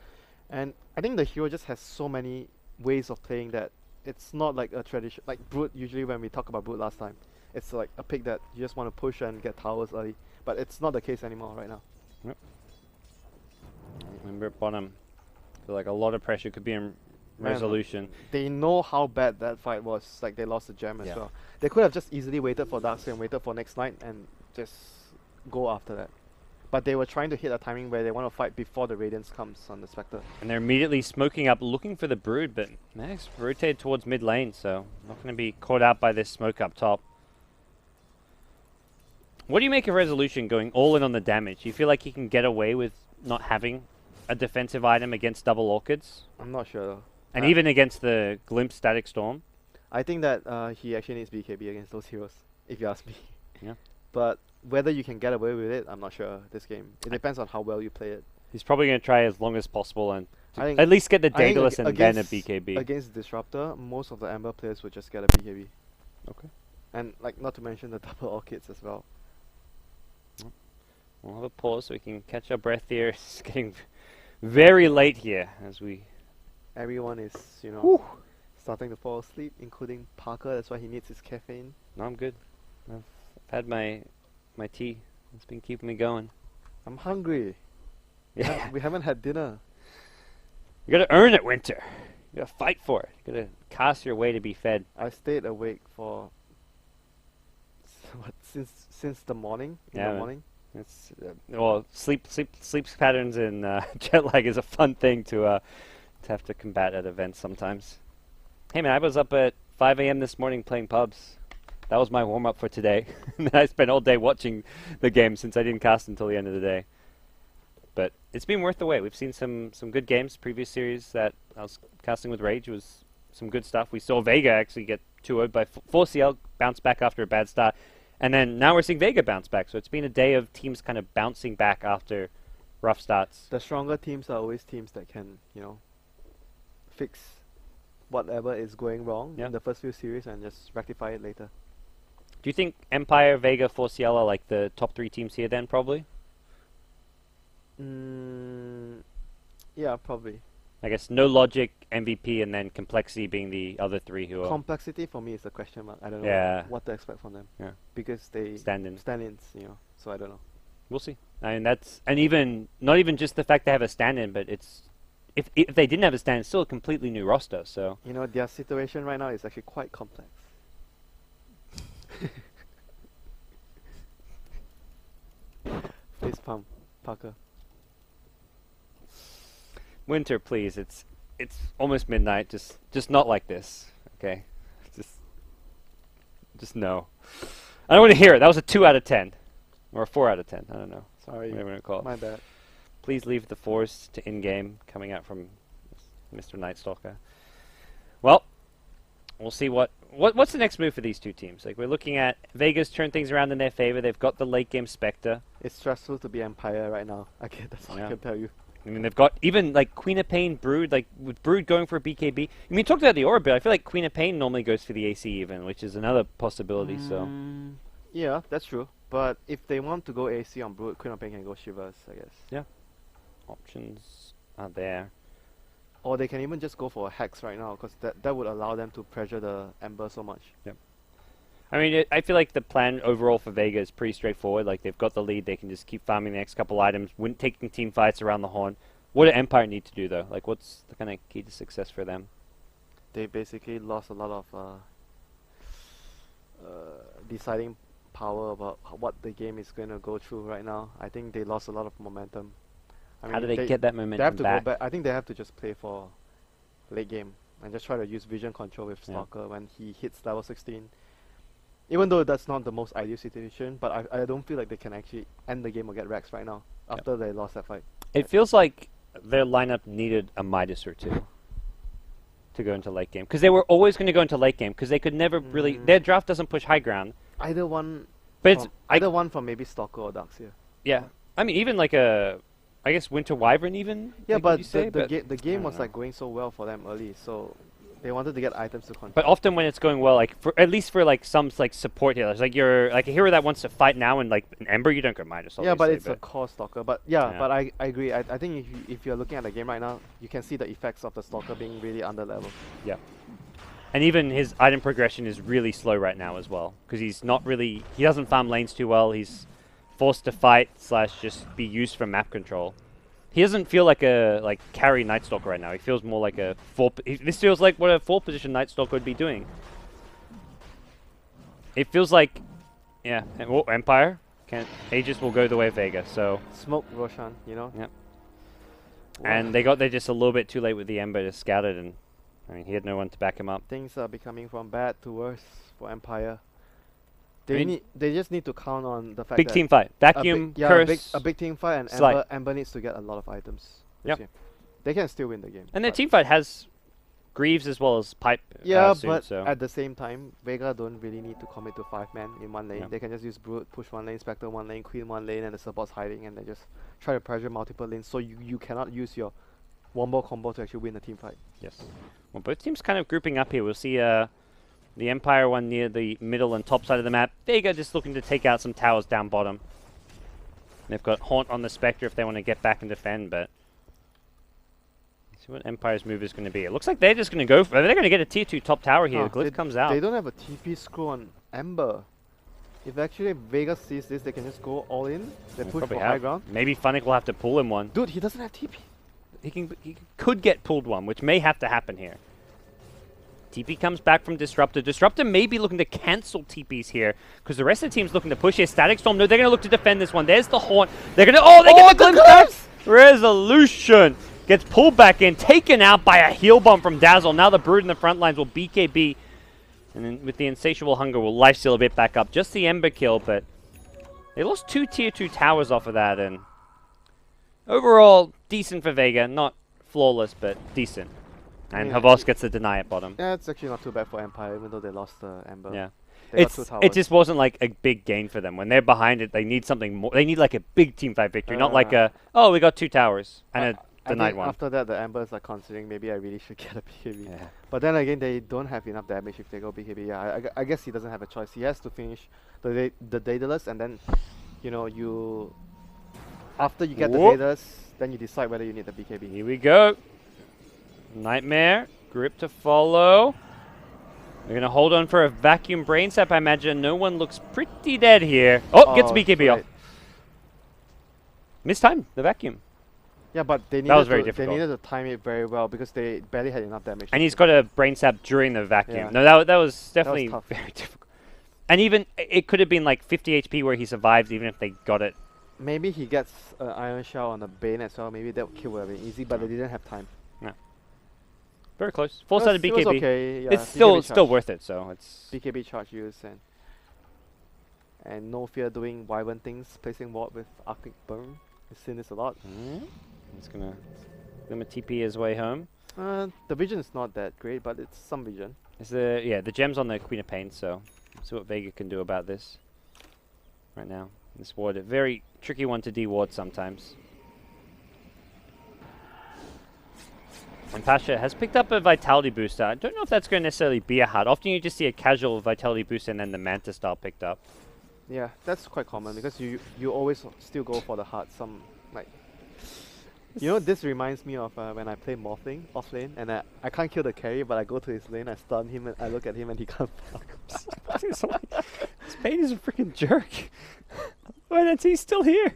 And I think the hero just has so many ways of playing that it's not like a tradition. Like Brood, usually when we talk about Brood last time, it's like a pick that you just want to push and get towers early. But it's not the case anymore right now. Yep. Remember at bottom, I feel like a lot of pressure could be in resolution. They know how bad that fight was. Like they lost the gem as well. They could have just easily waited for Darkseid and waited for next night and just go after that. But they were trying to hit a timing where they want to fight before the Radiance comes on the Spectre. And they're immediately smoking up, looking for the Brood, but Max rotated towards mid lane, so not going to be caught out by this smoke up top. What do you make of Resolution going all in on the damage? Do you feel like he can get away with not having a defensive item against double Orchids? I'm not sure though. And even against the Glimpse Static Storm? I think that he actually needs BKB against those heroes, if you ask me. Yeah. But whether you can get away with it, I'm not sure this game. It depends on how well you play it. He's probably going to try as long as possible and at least get the Daedalus and then a BKB. Against Disruptor, most of the Ember players would just get a BKB. Okay. And like not to mention the double Orchids as well. We'll have a pause so we can catch our breath here. It's getting very late here as we... Everyone is, you know, starting to fall asleep, including Parker. That's why he needs his caffeine. No, I'm good. I've had my tea. It's been keeping me going. I'm hungry. Yeah. We haven't had dinner. You gotta earn it, Winter. You gotta fight for it. You gotta cast your way to be fed. I stayed awake for since the morning. Morning. It's well, sleep patterns and jet lag is a fun thing to have to combat at events sometimes. Hey man, I was up at 5 a.m. this morning playing pubs. That was my warm up for today. And I spent all day watching the game since I didn't cast until the end of the day. But it's been worth the wait. We've seen some good games. Previous series that I was casting with Rage was some good stuff. We saw Vega actually get 2-0'd by 4CL, bounce back after a bad start. And then now we're seeing Vega bounce back. So it's been a day of teams kind of bouncing back after rough starts. The stronger teams are always teams that can, you know, fix whatever is going wrong in the first few series and just rectify it later. Do you think Empire, Vega, 4CL are like the top 3 teams here then, probably? Yeah, probably. I guess No Logic, MVP, and then Complexity being the other 3 who are... Complexity for me is a question mark. I don't know what to expect from them. Yeah. Because they... Stand-ins, you know, so I don't know. We'll see. I mean, that's... And even... Not even just the fact they have a stand-in, but it's... If they didn't have a stand, it's still a completely new roster, so... You know, their situation right now is actually quite complex. Face palm, Parker. Winter, please. It's almost midnight. Just not like this, okay? Just no. I don't want to hear it. That was a 2 out of 10, or a 4 out of 10. I don't know. Sorry, whatever you want to call it. My bad. Please leave the 4s to in-game, coming out from Mr. Nightstalker. Well, we'll see what's the next move for these two teams. Like, we're looking at Vegas turn things around in their favor. They've got the late game Spectre. It's stressful to be Empire right now. That's all I can tell you. I mean, they've got even like Queen of Pain, Brood, like with Brood going for a BKB. I mean, talked about the aura build. I feel like Queen of Pain normally goes for the AC even, which is another possibility. So yeah, that's true. But if they want to go AC on Brood, Queen of Pain can go Shivers, I guess. Yeah, options are there. Or they can even just go for a Hex right now, because that would allow them to pressure the Ember so much. Yep. I mean, I feel like the plan overall for Vega is pretty straightforward. Like, they've got the lead. They can just keep farming the next couple items, taking team fights around the horn. What do Empire need to do, though? Like, what's the kind of key to success for them? They basically lost a lot of deciding power about what the game is going to go through right now. I think they lost a lot of momentum. How do they get that momentum they have to back? Go back? I think they have to just play for late game and just try to use vision control with Stalker when he hits level 16. Even though that's not the most ideal situation, but I don't feel like they can actually end the game or get Rex right now after they lost that fight. It feels like their lineup needed a Midas or two. to go into late game. Because they were always going to go into late game, because they could never really... Their draft doesn't push high ground. Either one... But it's... Either one from maybe Stalker or Darkseer. Yeah. I mean, even like a... I guess Winter Wyvern even? Yeah, like, but the game was like going so well for them early, so... They wanted to get items to control. But often when it's going well, like at least for like some like support healers, like you're like a hero that wants to fight now and like an Ember, you don't go minus. Yeah, but it's a core Stalker. But yeah, but I agree. I think if you're looking at the game right now, you can see the effects of the Stalker being really under level. Yeah. And even his item progression is really slow right now as well, because he's not really, he doesn't farm lanes too well. He's forced to fight / just be used for map control. He doesn't feel like a carry Night Stalker right now. He feels more like a this feels like what a 4th position Night Stalker would be doing. It feels like, yeah. Oh, Empire. Aegis will go the way of Vega. So smoke Roshan, you know. Yep. Wow. And they got there just a little bit too late with the Ember to scout it, and I mean he had no one to back him up. Things are becoming from bad to worse for Empire. They just need to count on the fact big that team fight, vacuum, curse, a big team fight, and Ember needs to get a lot of items. Yep. They can still win the game. And their team fight has Greaves as well as Pipe. Yeah, soon, but so. At the same time, Vega don't really need to commit to 5-man in one lane. Yep. They can just use Brute, push one lane, Spectre one lane, Queen one lane, and the support's hiding, and they just try to pressure multiple lanes. So you cannot use your wombo combo to actually win the team fight. Yes. Well, both teams kind of grouping up here. We'll see the Empire one near the middle and top side of the map. Vega just looking to take out some towers down bottom. They've got Haunt on the Spectre if they want to get back and defend, but let's see what Empire's move is going to be. It looks like they're just going to go for it. They're going to get a tier 2 top tower here. Glyph comes out. They don't have a TP scroll on Ember. If actually Vega sees this, they can just go all in. They push for high ground. Maybe Funnick will have to pull him one. Dude, he doesn't have TP. He could get pulled one, which may have to happen here. TP comes back from Disruptor. Disruptor may be looking to cancel TPs here, because the rest of the team's looking to push here. Static Storm, no, they're going to look to defend this one. There's the Haunt. They're going to, they get the glimpse. Resolution gets pulled back in, taken out by a heal bomb from Dazzle. Now the Brood in the front lines will BKB. And then with the Insatiable Hunger, will lifesteal a bit back up. Just the Ember kill, but they lost 2 tier 2 towers off of that. And overall, decent for Vega. Not flawless, but decent. And Havos gets the deny at bottom. Yeah, it's actually not too bad for Empire, even though they lost the Ember. Yeah. It just wasn't like a big gain for them. When they're behind it, they need something more. They need like a big team fight victory, not like a, we got 2 towers and a denied one. After that, the Embers are considering maybe I really should get a BKB. Yeah. But then again, they don't have enough damage if they go BKB. Yeah, I guess he doesn't have a choice. He has to finish the Daedalus, and then, after you get the Daedalus, then you decide whether you need the BKB. Here we go. Nightmare, grip to follow. They're going to hold on for a vacuum brain sap, I imagine. No one looks pretty dead here. Oh, gets BKB off. Missed time, the vacuum. Yeah, but they needed to time it very well because they barely had enough damage. And he's got a brain sap during the vacuum. Yeah. No, that was definitely very difficult. And even, it could have been like 50 HP where he survives even if they got it. Maybe he gets an Iron Shell on the Bane as well. Maybe that kill would have been easy, but they didn't have time. No. Very close. Full side of BKB. Okay, yeah, it's still worth it, so it's BKB charge use and no fear doing Wyvern things, placing ward with Arctic Burn. I've seen this a lot. He's gonna limit TP his way home. The vision is not that great, but it's some vision. It's the gems on the Queen of Pain, so let's see what Vega can do about this. Right now. This ward, a very tricky one to de-ward sometimes. And Pasha has picked up a Vitality booster. I don't know if that's going to necessarily be a HUD. Often you just see a casual Vitality booster and then the Manta style picked up. Yeah, that's quite common because you always still go for the HUD. This reminds me of when I play Morphling off lane and I can't kill the carry, but I go to his lane, I stun him, and I look at him and he can't fuck. This Pain is a freaking jerk. Why is he still here?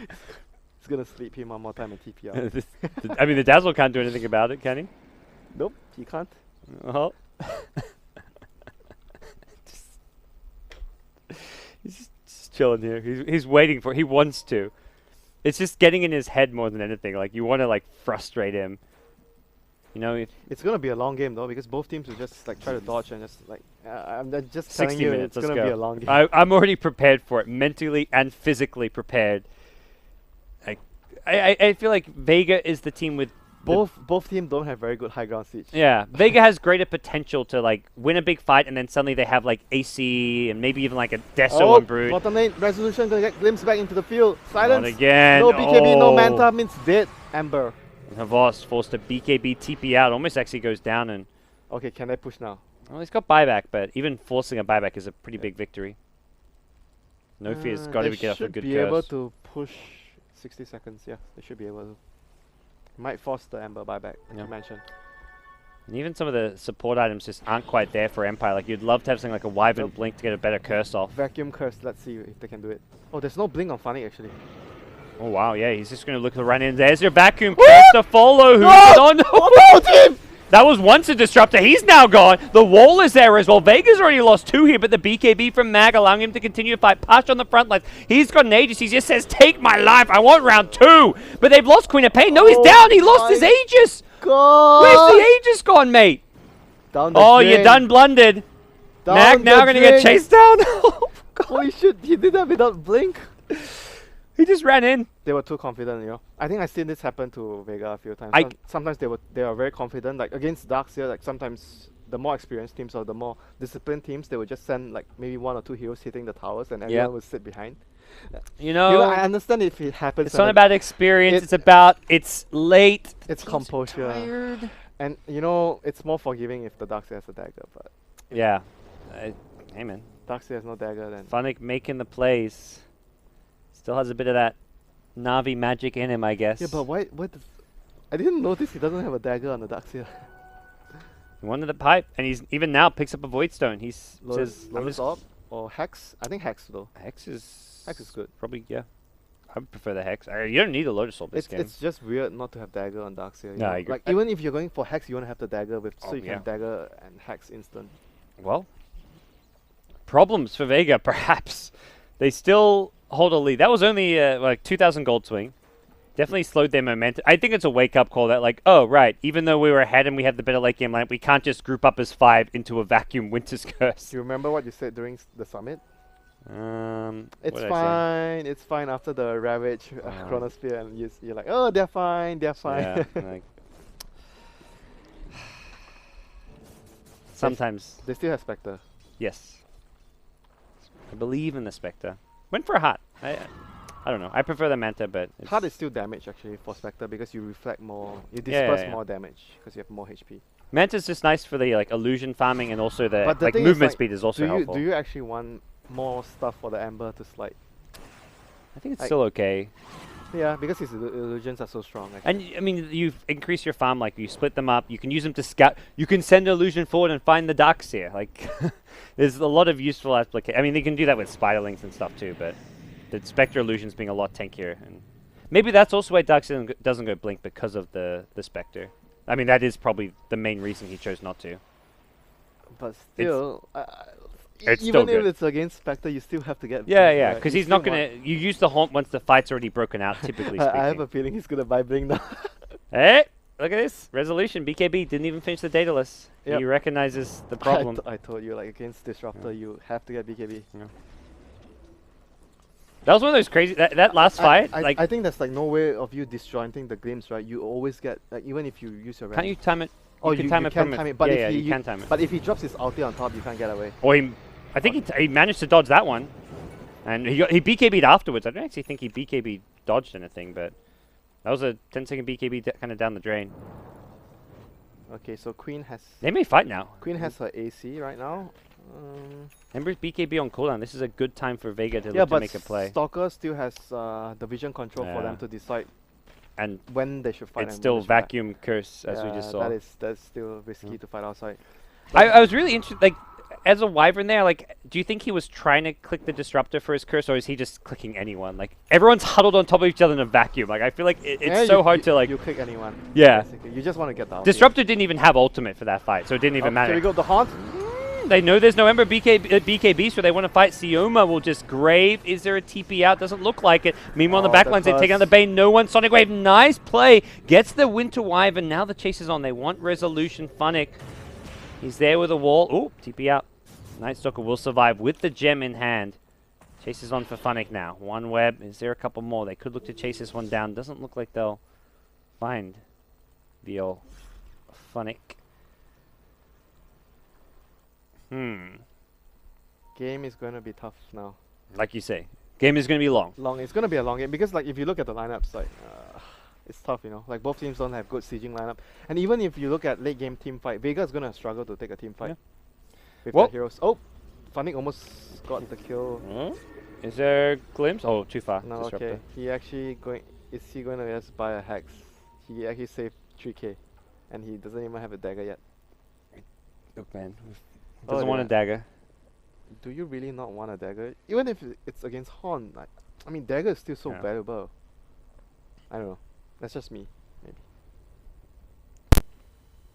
He's gonna sleep him one more time and TP out. I mean, the Dazzle can't do anything about it, can he? Nope, he can't. Oh. He's just chilling here. He's waiting for. He wants to. It's just getting in his head more than anything. Like you want to frustrate him. It's gonna be a long game though because both teams will just try to dodge and just I'm just 60 telling you minutes, it's gonna be a long game. I'm already prepared for it, mentally and physically prepared. I feel like Vega is the team with both teams don't have very good high ground siege. Yeah, Vega has greater potential to like win a big fight, and then suddenly they have like AC and maybe even like a Deso on Brood. Bottom lane, Resolution gonna get glimpsed back into the field. Silence. Not again. No BKB, no Manta means dead. Ember. Havas forced a BKB TP out, almost actually goes down, and okay, can they push now? well, he's got buyback, but even forcing a buyback is a pretty big victory. No fear's got to get off a good curse. They should be able to push 60 seconds. Yeah, they should be able to. Might force the Ember buyback, like you mentioned. And even some of the support items just aren't quite there for Empire. Like you'd love to have something like a Wyvern Blink to get a better curse off. Vacuum curse. Let's see if they can do it. Oh, there's no blink on Funny actually. Oh wow, yeah, he's just going to look to run in. There's your vacuum curse to follow. Who's on? Team! That was once a disruptor. He's now gone. The wall is there as well. Vega's already lost 2 here, but the BKB from Mag allowing him to continue to fight. Pash on the front lines. He's got an Aegis. He just says, take my life. I want round 2. But they've lost Queen of Pain. No, he's down. He lost his Aegis. God. Where's the Aegis gone, mate? Down the oh, drain. you done blundered. Mag now going to get chased down. Holy shit, he did that without blink. He just ran in. They were too confident, you know. I think I've seen this happen to Vega a few times. Sometimes they are very confident. Like against Darkseer, like sometimes the more experienced teams or the more disciplined teams, they would just send like maybe 1 or 2 heroes hitting the towers, and everyone would sit behind. You know, I understand if it happens. It's not about experience. It's about it's late. It's composure. Tired. And you know, it's more forgiving if the Darkseer has a dagger. But yeah, hey man, Darkseer has no dagger. Then Funnick making the plays. Still has a bit of that Na'Vi magic in him, I guess. Yeah, but why? I didn't notice he doesn't have a dagger on the Darkseer. He wanted the pipe, and he's even now picks up a Void Stone. He says, Lotus Orb or Hex? I think Hex though. Hex is good. Probably, yeah. I would prefer the Hex. You don't need a Lotus Orb this game. It's just weird not to have dagger on Darkseer. No, I agree. Like even if you're going for Hex, you want to have the dagger with so you can dagger and Hex instant. Well, problems for Vega, perhaps. They still hold a lead. That was only like 2,000 gold swing. Definitely slowed their momentum. I think it's a wake-up call that like, oh, right, even though we were ahead and we had the better late game line, we can't just group up as 5 into a vacuum Winter's Curse. Do you remember what you said during the summit? It's fine. It's fine after the Ravage Chronosphere, and you're like, oh, they're fine. Yeah, like sometimes. They still have Spectre. Yes. I believe in the Spectre. Went for a Heart. I don't know. I prefer the Manta, but Heart is still damage actually for Spectre because you reflect more, you disperse more damage because you have more HP. Manta's just nice for the like illusion farming, and also the like movement speed is also helpful. Do you actually want more stuff for the Ember to slide? I think it's still okay. Yeah, because his illusions are so strong. And I mean, you increase your farm, like you split them up. You can use them to scout. You can send an illusion forward and find the Darkseer. Like, there's a lot of useful application. I mean, they can do that with Spiderlings and stuff too, but the Spectre illusions being a lot tankier, and maybe that's also why Darkseer doesn't go blink because of the Spectre. I mean, that is probably the main reason he chose not to. But still, it's even still if it's against Spectre, you still have to get. Yeah, because he's not gonna. You use the haunt once the fight's already broken out. Typically speaking. I have a feeling he's gonna buy blink now. Hey, look at this resolution. BKB didn't even finish the dataless. Yep. He recognizes the problem. I told you, like against Disruptor, you have to get BKB. Yeah. That was one of those crazy. That last fight, I think there's like no way of you disjointing the glimpse, right? You always get like even if you use your. Can't you time it? Oh, you can time it. But if you can time it. But if he drops his ulti on top, you can't get away. Or I think he managed to dodge that one, and he BKB'd afterwards. I don't actually think he BKB dodged anything, but that was a 10-second BKB kind of down the drain. Okay, so Queen has. They may fight now. Queen has her AC right now. Ember's BKB on cooldown. This is a good time for Vega to look to make a play. Stalker still has the vision control for them to decide and when they should fight. It's still vacuum curse as we just saw. That's still risky to fight outside. I was really interested, like as a Wyvern there, like do you think he was trying to click the disruptor for his curse, or is he just clicking anyone? Like everyone's huddled on top of each other in a vacuum. Like I feel like it's so hard to like. You click anyone. Yeah. Basically. You just want to get the Disruptor didn't even have ultimate for that fight, so it didn't even matter. Here we go, the haunt. They know there's no Ember BKB, so they want to fight. Sioma will just grave. Is there a TP out? Doesn't look like it. Meanwhile, on the backlines, they've taken out the Bane. No one. Sonic Wave, nice play. Gets the Winter Wyvern. Now the chase is on. They want resolution. Funnick. He's there with a wall. Oh, TP out. Night Stalker will survive with the gem in hand. Chase is on for Funnick now. One web. Is there a couple more? They could look to chase this one down. Doesn't look like they'll find be all funnic. Game is going to be tough now. Like you say, game is going to be long. It's going to be a long game because like if you look at the lineups, like it's tough, you know. Like both teams don't have good sieging lineup, and even if you look at late game team fight, Vega is going to struggle to take a team fight with the heroes. Oh, Funnick almost got the kill. Is there a glimpse? Oh, too far. No, Disruptor. okay. He actually going. Is he going to just buy a hex? He actually saved 3k, and he doesn't even have a dagger yet. Look, man, doesn't want a dagger. Do you really not want a dagger? Even if it's against Horn, like, I mean, dagger is still so valuable. I don't know. That's just me, maybe.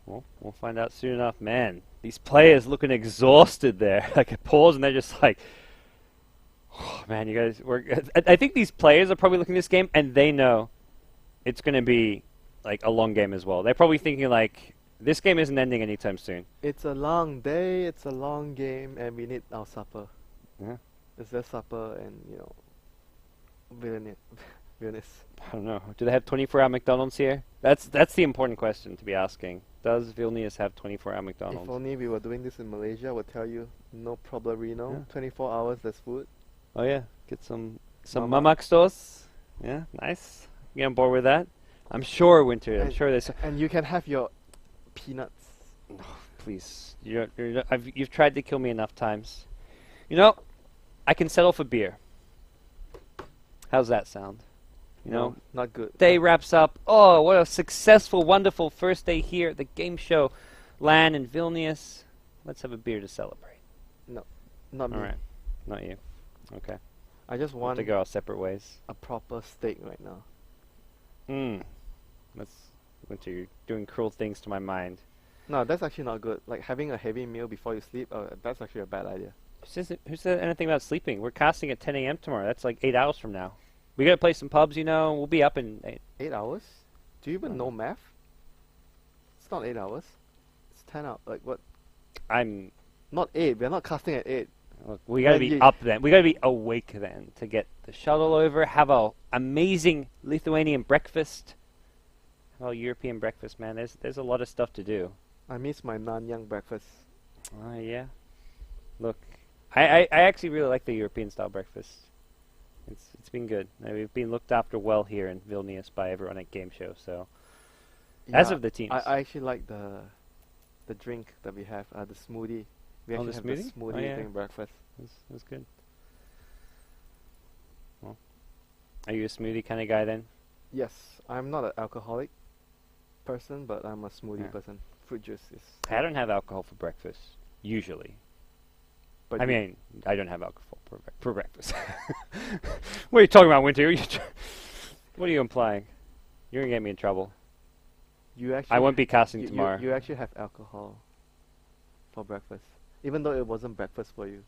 Well, we'll find out soon enough. Man, these players looking exhausted there. Like a pause, and they're just like, oh, man, you guys. I think these players are probably looking at this game, and they know it's going to be like a long game as well. They're probably thinking like, this game isn't ending anytime soon. It's a long day, it's a long game, and we need our supper. Yeah. It's their supper and, you know, Vilnius. I don't know. Do they have 24-hour McDonald's here? That's the important question to be asking. Does Vilnius have 24-hour McDonald's? If only we were doing this in Malaysia, I would tell you, no problemino. Yeah. 24 hours, there's food. Oh yeah, get some mamak stores. Yeah, nice. Get on board with that. I'm sure, Winter. I'm sure there's. And you can have your peanuts. Oh, please, you've tried to kill me enough times. You know, I can settle for beer. How's that sound? You know, not good. Day wraps up. Oh, what a successful, wonderful first day here at the game show, LAN in Vilnius. Let's have a beer to celebrate. No, not me. All right, not you. Okay. I just want to go our separate ways. A proper steak right now. That's Winter. You're doing cruel things to my mind. No, that's actually not good. Like having a heavy meal before you sleep, that's actually a bad idea. Who said anything about sleeping? We're casting at 10 a.m. tomorrow. That's like 8 hours from now. We gotta play some pubs, you know. We'll be up in 8 hours? Do you even know math? It's not 8 hours. It's 10 hours. Like what? I'm not 8. We're not casting at 8. Look, we gotta be up then. We gotta be awake then to get the shuttle over. Have a amazing Lithuanian breakfast. Have a European breakfast, man. There's a lot of stuff to do. I miss my Nanyang breakfast. Yeah. Look, I actually really like the European style breakfast. It's been good. We've been looked after well here in Vilnius by everyone at Game Show. So, yeah, as of the teams, I actually like the drink that we have, the smoothie. We actually have the smoothie during breakfast. That's good. Well, are you a smoothie kind of guy then? Yes, I'm not an alcoholic person, but I'm a smoothie person. Fruit juice is. I don't have alcohol for breakfast usually. But I mean, I don't have alcohol for breakfast. What are you talking about, Winter? What are you implying? You're gonna get me in trouble. I won't be casting tomorrow. You actually have alcohol for breakfast, even though it wasn't breakfast for you.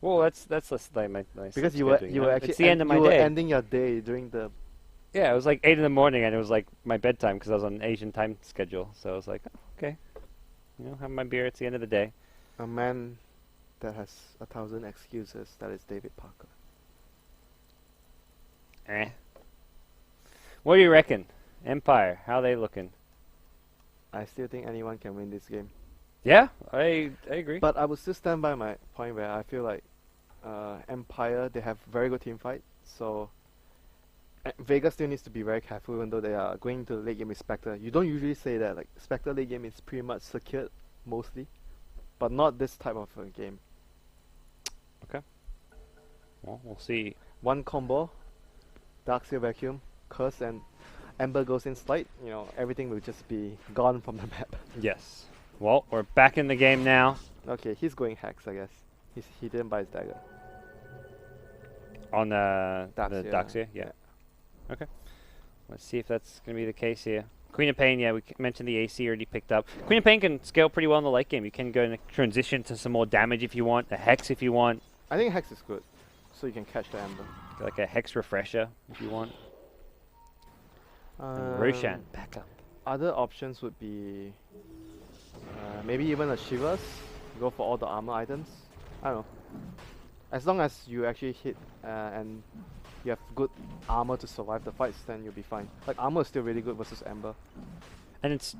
Well, that's like my because you were actually it's the end of my day. You were ending your day during the. Yeah, it was like 8 in the morning, and it was like my bedtime because I was on an Asian time schedule. So I was like, oh, okay, you know, have my beer. It's the end of the day. A man that has 1,000 excuses. That is David Parker. What do you reckon? Empire, how are they looking? I still think anyone can win this game. Yeah, I agree. But I would still stand by my point where I feel like Empire, they have very good team fight. So Vega still needs to be very careful even though they are going to the late game with Spectre. You don't usually say that. Like Spectre late game is pretty much secured mostly. But not this type of a game. Okay. Well, we'll see. One combo, Darkseer Vacuum, Curse, and Ember goes in Slide. You know, everything will just be gone from the map. Yes. Well, we're back in the game now. Okay, he's going Hex, I guess. He didn't buy his dagger. On the Darkseer? Yeah. Okay. Let's see if that's going to be the case here. Queen of Pain, yeah, we mentioned the AC already picked up. Queen of Pain can scale pretty well in the late game. You can go and transition to some more damage if you want, a Hex if you want. I think Hex is good, so you can catch the Ember. Like a Hex Refresher if you want. Roshan, back up. Other options would be maybe even a Shivas. Go for all the armor items. I don't know. As long as you actually hit and you have good armor to survive the fights, then you'll be fine. Like armor is still really good versus Ember. And it's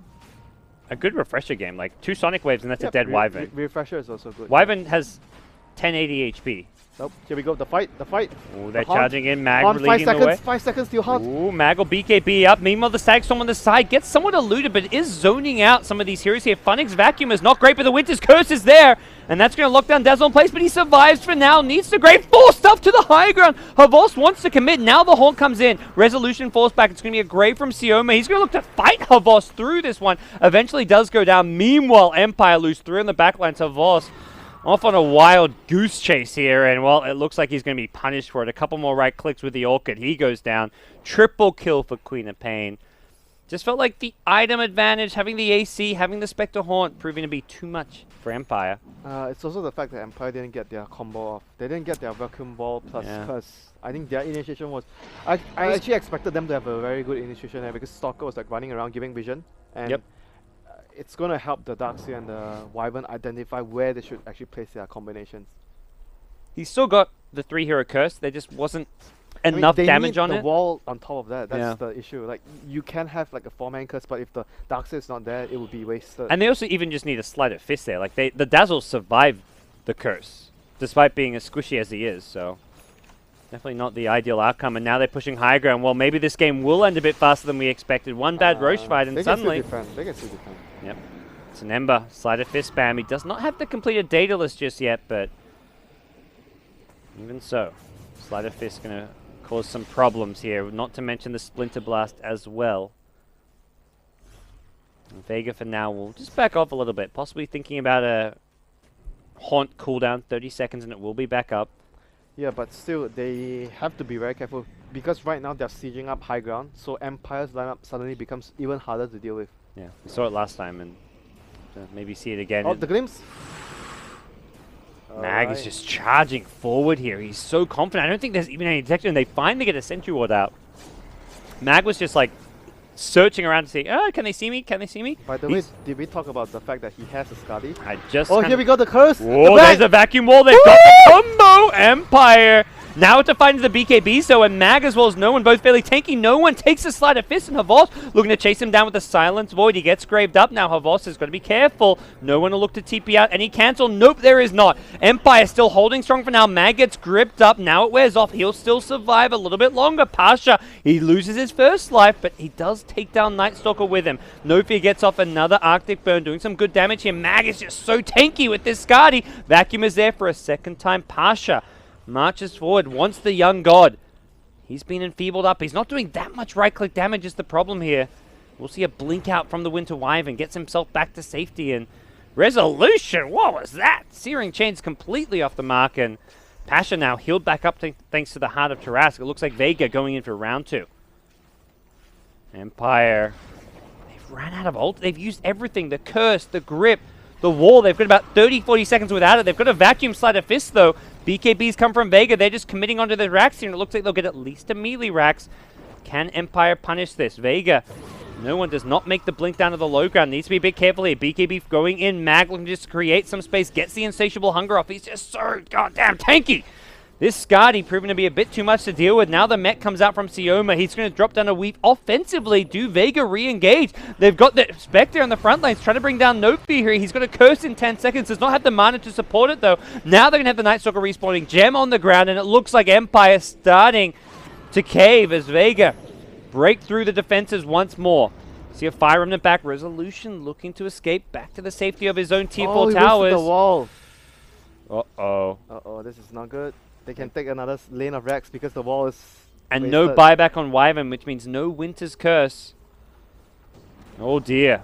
a good refresher game. Like 2 Sonic Waves and that's a dead Wyvern. Refresher is also good. Wyvern has 1080 HP. Nope. Here we go. The fight. Oh, they're charging in. Mag on, leading the way. 5 seconds till Hunt. Ooh, Mag will BKB up. Meanwhile, the Stag Storm on the side gets somewhat eluded, but is zoning out some of these heroes here. Funnick's Vacuum is not great, but the Winter's Curse is there. And that's going to lock down Dazzle in place, but he survives for now. Needs the great forced up to the high ground. Havos wants to commit. Now the Haunt comes in. Resolution falls back. It's going to be a grave from Sioma. He's going to look to fight Havos through this one. Eventually does go down. Meanwhile, Empire lose 3 on the backline. Havos off on a wild goose chase here, and well, it looks like he's going to be punished for it. A couple more right clicks with the Orchid. He goes down. Triple kill for Queen of Pain. Just felt like the item advantage, having the AC, having the Spectre Haunt, proving to be too much for Empire. It's also the fact that Empire didn't get their combo off. They didn't get their Vacuum Ball plus curse. I think their initiation was... I actually expected them to have a very good initiation there because Stalker was like running around giving vision. And it's going to help the Darkseer and the Wyvern identify where they should actually place their combinations. He's still got the 3-hero curse. There just wasn't enough damage on it. The wall on top of that. That's the issue. Like, you can have like a 4-man curse, but if the Darkseer is not there, it would be wasted. And they also even just need a sleight of fist there. Like the Dazzle survived the curse, despite being as squishy as he is. So definitely not the ideal outcome. And now they're pushing high ground. Well, maybe this game will end a bit faster than we expected. One bad Roche fight, and suddenly they can still defend. Yep. It's an Ember. Sleight of fist spam. He does not have the completed data list just yet, but even so, Sleight of fist going to cause some problems here. Not to mention the Splinter Blast as well. And Vega for now will just back off a little bit. Possibly thinking about a Haunt cooldown, 30 seconds, and it will be back up. Yeah, but still, they have to be very careful because right now they're sieging up high ground, so Empire's lineup suddenly becomes even harder to deal with. Yeah, we saw it last time, and maybe see it again. Oh, the glimpse! Mag is just charging forward here. He's so confident. I don't think there's even any detection. They finally get a Sentry Ward out. Mag was just like searching around to see, oh, can they see me? Can they see me? By the way, did we talk about the fact that he has a Skadi? I just... Oh, here we go, the curse! Whoa, there's a Vacuum Wall. They've got the combo! Empire! Now to find the BKB, so and Mag as well as No One, both fairly tanky. No One takes a Sleight of Fist, and Havos looking to chase him down with the Silence Void. He gets graved up. Now Havos has got to be careful. No One will look to TP out. Any cancel? Nope, there is not. Empire still holding strong for now. Mag gets gripped up. Now it wears off. He'll still survive a little bit longer. Pasha, he loses his first life, but he does take down Night Stalker with him. No Fear gets off another Arctic Burn, doing some good damage here. Mag is just so tanky with this Skadi. Vacuum is there for a second time. Pasha marches forward, wants the young god. He's been enfeebled up. He's not doing that much right-click damage is the problem here. We'll see a blink out from the Winter Wyvern. Gets himself back to safety. And Resolution, what was that? Searing Chains completely off the mark. And Pasha now healed back up thanks to the Heart of Tarask. It looks like Vega going in for round 2. Empire. They've ran out of ult. They've used everything. The Curse, the Grip, the Wall. They've got about 30-40 seconds without it. They've got a Vacuum Sleight of Fist, though. BKBs come from Vega. They're just committing onto the racks here, and it looks like they'll get at least a melee racks. Can Empire punish this? Vega, No One does not make the blink down to the low ground. Needs to be a bit careful here. BKB going in. Mag looking just to create some space. Gets the Insatiable Hunger off. He's just so goddamn tanky. This Skadi proving to be a bit too much to deal with. Now the mech comes out from Sioma. He's going to drop down a weave offensively. Do Vega re-engage? They've got the Spectre on the front lines trying to bring down No Fear here. He's got a Curse in 10 seconds. Does not have the mana to support it though. Now they're going to have the Night Stalker respawning. Gem on the ground, and it looks like Empire starting to cave as Vega break through the defenses once more. See a Fire Remnant back. Resolution looking to escape back to the safety of his own tier 4 towers. The wall. Uh-oh. Uh-oh, this is not good. They can take another lane of Rex because the wall is and wasted. No buyback on Wyvern, which means no Winter's Curse. Oh dear.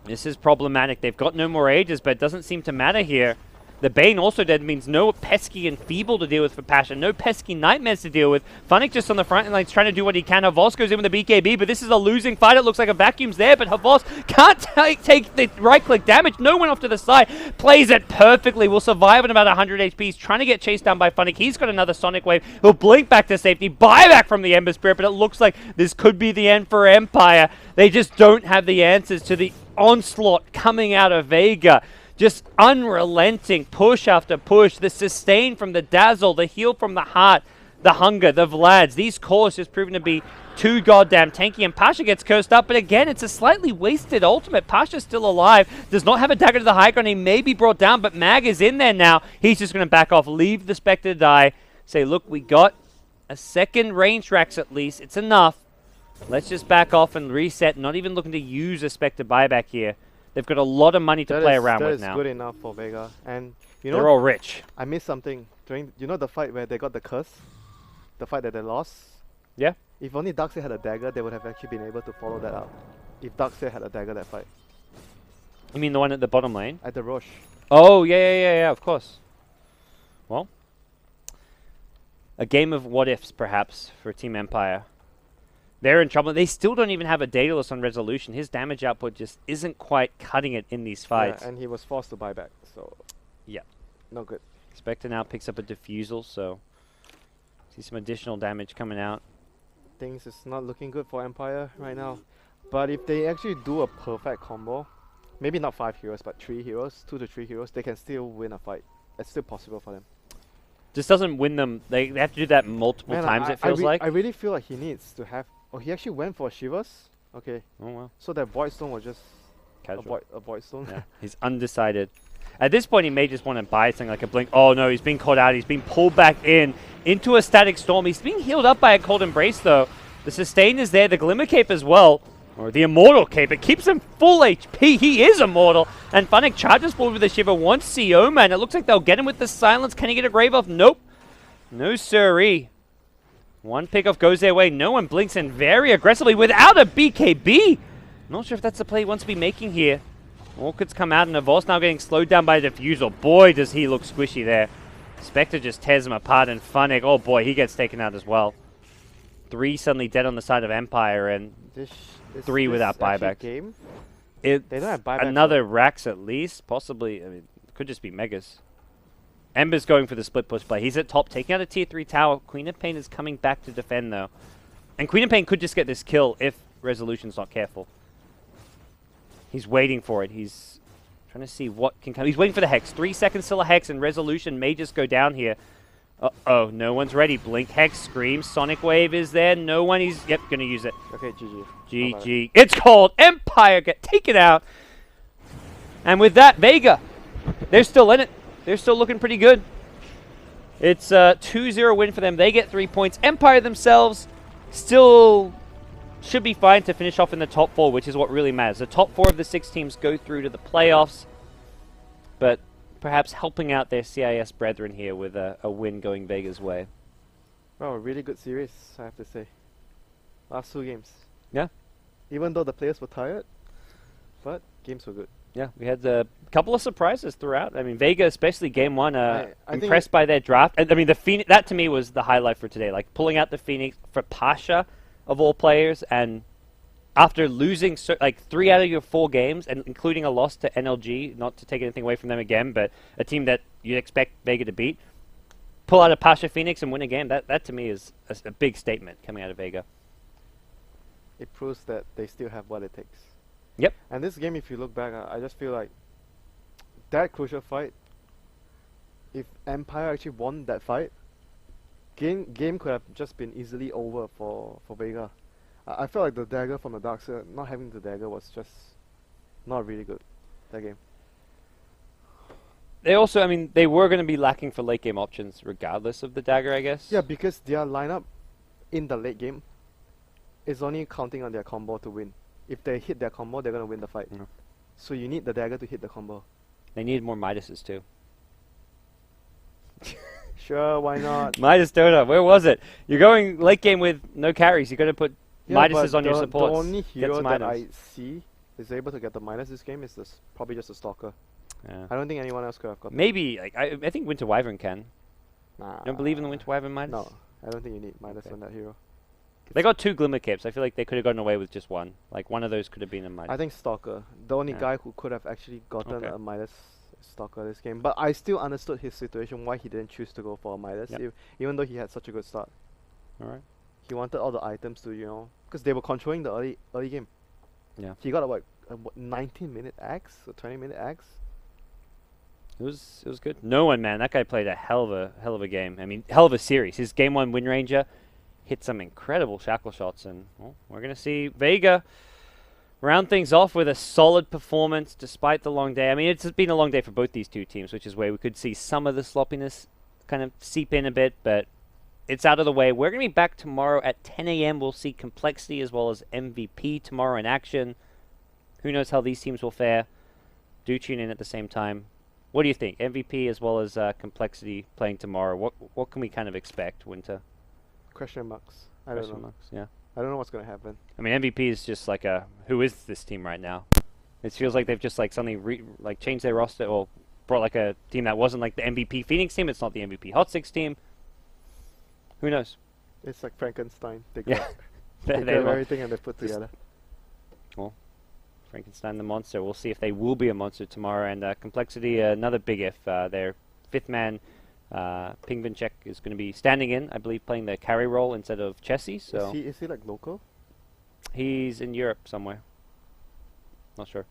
This is problematic. They've got no more Ages, but it doesn't seem to matter here. The Bane also dead means no pesky and feeble to deal with for Passion. No pesky nightmares to deal with. Funnick just on the front line trying to do what he can. Havos goes in with the BKB, but this is a losing fight. It looks like a Vacuum's there, but Havos can't take the right-click damage. No One off to the side. Plays it perfectly. Will survive at about 100 HP. He's trying to get chased down by Funnick. He's got another Sonic Wave. He'll blink back to safety. Buyback from the Ember Spirit, but it looks like this could be the end for Empire. They just don't have the answers to the onslaught coming out of Vega. Just unrelenting push after push. The sustain from the Dazzle, the heal from the Heart. the hunger, the Vlads. These cores just proven to be too goddamn tanky, and Pasha gets cursed up, but again, it's a slightly wasted ultimate. Pasha's still alive, does not have a dagger to the high ground. He may be brought down, but Mag is in there now. He's just going to back off, leave the Spectre to die, say, look, we got a second range Rax at least. It's enough. Let's just back off and reset, not even looking to use a Spectre buyback here. They've got a lot of money to play around with now. That is good enough for Vega. And you know, they're all rich. I missed something. During, you know the fight where they got the curse? The fight that they lost? Yeah. If only Darkseid had a dagger, they would have actually been able to follow that up. If Darkseid had a dagger that fight. You mean the one at the bottom lane? At the Roche. Oh, yeah, of course. Well, a game of what ifs, perhaps, for Team Empire. They're in trouble. They still don't even have a Daedalus on Resolution. His damage output just isn't quite cutting it in these fights. Yeah, and he was forced to buy back, so... Yeah. No good. Spectre now picks up a Diffusal, so... See some additional damage coming out. Things is not looking good for Empire right now. But if they actually do a perfect combo, maybe not 5 heroes, but 3 heroes, 2 to 3 heroes, they can still win a fight. It's still possible for them. Just doesn't win them. They have to do that multiple times, it feels like. I really feel like he needs to have... Oh, he actually went for Shivers? Okay. Oh, well. So that Void Stone was just... Casual. A Void Stone? Yeah. He's undecided. At this point, he may just want to buy something like a Blink. Oh, no, he's being caught out. He's being pulled back in into a Static Storm. He's being healed up by a Cold Embrace, though. The Sustain is there. The Glimmer Cape as well. Or the Immortal Cape. It keeps him full HP. He is immortal. And Funnick charges forward with a Shiver. Wants CO, man. It looks like they'll get him with the Silence. Can he get a Grave off? Nope. No siree. One pickoff goes their way. No one blinks in very aggressively without a BKB. Not sure if that's the play he wants to be making here. Orchids come out, and Avos now getting slowed down by a Diffusal. Boy, does he look squishy there. Spectre just tears him apart, and Funnick, oh boy, he gets taken out as well. 3 suddenly dead on the side of Empire, and 3 without buyback. Game? They don't have buyback. Another Rax at least, possibly. I mean, it could just be Megas. Ember's going for the split push play. He's at top, taking out a tier 3 tower. Queen of Pain is coming back to defend, though. And Queen of Pain could just get this kill if Resolution's not careful. He's waiting for it. He's trying to see what can come. He's waiting for the Hex. 3 seconds till a Hex, and Resolution may just go down here. Uh-oh, no one's ready. Blink, Hex, Scream, Sonic Wave is there. No one. He's, yep, going to use it. Okay, GG. GG. It's called. Empire get taken out. And with that, Vega, they're still in it. They're still looking pretty good. It's a 2-0 win for them. They get 3 points. Empire themselves still should be fine to finish off in the top 4, which is what really matters. The top 4 of the 6 teams go through to the playoffs, but perhaps helping out their CIS brethren here with a win going Vega's way. Well, a really good series, I have to say. Last 2 games. Yeah. Even though the players were tired, but games were good. Yeah, we had a couple of surprises throughout. I mean, Vega, especially game 1, I impressed by their draft. I mean, the Phoenix, that to me was the highlight for today. Like, pulling out the Phoenix for Pasha, of all players, and after losing like 3 out of your 4 games, and including a loss to NLG, not to take anything away from them again, but a team that you'd expect Vega to beat, pull out a Pasha Phoenix and win a game, that to me is a big statement coming out of Vega. It proves that they still have what it takes. Yep. And this game, if you look back, I just feel like that crucial fight, if Empire actually won that fight, game could have just been easily over for Vega. I felt like the dagger from the dark side, not having the dagger was just not really good, that game. They also, I mean, they were going to be lacking for late game options regardless of the dagger, I guess. Yeah, because their lineup in the late game is only counting on their combo to win. If they hit their combo, they're going to win the fight. So you need the dagger to hit the combo. They needed more Midases too. Sure, why not? Midas Dota, where was it? You're going late game with no carries. You're going to put Midases on your supports. The only hero that I see is able to get the Midas this game is probably just a Stalker. Yeah. I don't think anyone else could have got Maybe, like, I think Winter Wyvern can. Nah. You don't believe in the Winter Wyvern Midas? No, I don't think you need Midas on that hero. They got 2 Glimmer Capes. I feel like they could have gotten away with just 1. Like, one of those could have been a Midas. I think Stalker. The only guy who could have actually gotten a Midas Stalker this game. But I still understood his situation, why he didn't choose to go for a Midas, even though he had such a good start. Alright. He wanted all the items to, you know, because they were controlling the early game. Yeah. He got a 19-minute axe, a 20-minute axe. It was good. No one, man. That guy played a hell of a game. I mean, hell of a series. His game 1 win ranger hit some incredible shackle shots, and well, we're gonna see Vega round things off with a solid performance despite the long day. I mean, it's been a long day for both these two teams, which is where we could see some of the sloppiness kind of seep in a bit, but it's out of the way. We're gonna be back tomorrow at 10 a.m. We'll see Complexity as well as MVP tomorrow in action. Who knows how these teams will fare? Do tune in at the same time. What do you think? MVP as well as Complexity playing tomorrow. What can we kind of expect, Winter? Question marks. I don't know. Marks, yeah. I don't know what's going to happen. I mean, MVP is just like who is this team right now? It feels like they've just like suddenly changed their roster or brought like a team that wasn't like the MVP Phoenix team. It's not the MVP Hot Six team. Who knows? It's like Frankenstein. They yeah. grab everything and they put together. Well, Frankenstein the monster. We'll see if they will be a monster tomorrow. And Complexity, another big if. Their fifth man, Pingvinchek, is going to be standing in, I believe, playing the carry role instead of Chessie. So is he like local? He's in Europe somewhere. Not sure.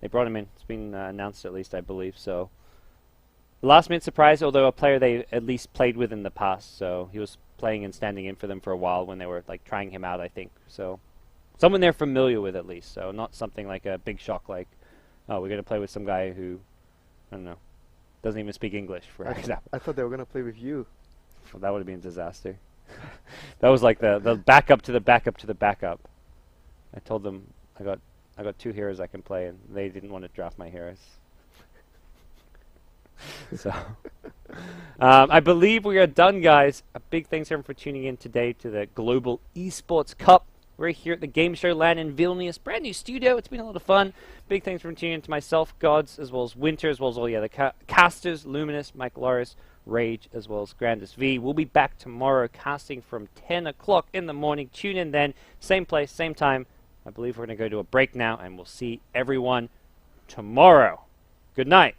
They brought him in. It's been announced at least, I believe. So last minute surprise, although a player they at least played with in the past. So he was playing and standing in for them for a while when they were like trying him out, I think. So someone they're familiar with at least. So not something like a big shock like, oh, we're going to play with some guy who, I don't know, doesn't even speak English, for example. I thought they were going to play with you. Well, that would have been a disaster. That was like the backup to the backup to the backup. I told them I got 2 heroes I can play, and they didn't want to draft my heroes. So I believe we are done, guys. A big thanks everyone for tuning in today to the Global Esports Cup. We're here at the Game Show LAN in Vilnius. Brand new studio. It's been a lot of fun. Big thanks for tuning in to myself, Godz, as well as Winter, as well as all the other casters, Luminous, Mike Loris, Rage, as well as Grandest V. We'll be back tomorrow casting from 10 o'clock in the morning. Tune in then. Same place, same time. I believe we're going to go to a break now, and we'll see everyone tomorrow. Good night.